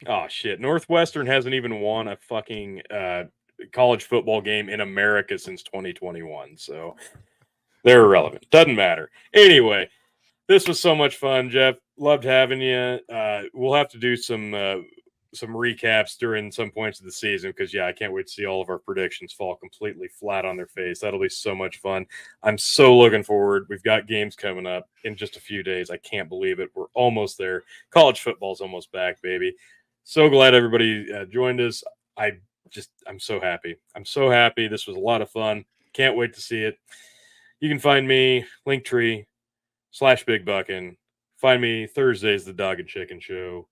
Oh shit! Northwestern hasn't even won a fucking college football game in America since 2021. So they're irrelevant. Doesn't matter. Anyway, this was so much fun, Jeff. Loved having you. We'll have to do some recaps during some points of the season because, I can't wait to see all of our predictions fall completely flat on their face. That'll be so much fun. I'm so looking forward. We've got games coming up in just a few days. I can't believe it. We're almost there. College football's almost back, baby. So glad everybody joined us. I'm so happy. I'm so happy. This was a lot of fun. Can't wait to see it. You can find me, Linktree/BigBuckin. Find me Thursdays, The Dog and Chicken Show,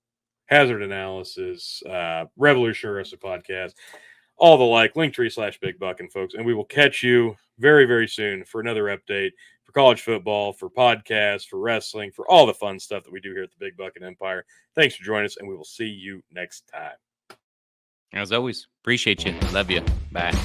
Hazard Analysis, Revolutionary Wrestling Podcast, all the like, Linktree/BigBuckin, folks. And we will catch you very, very soon for another update for college football, for podcasts, for wrestling, for all the fun stuff that we do here at the Big Buckin Empire. Thanks for joining us, and we will see you next time. As always, appreciate you. Love you. Bye.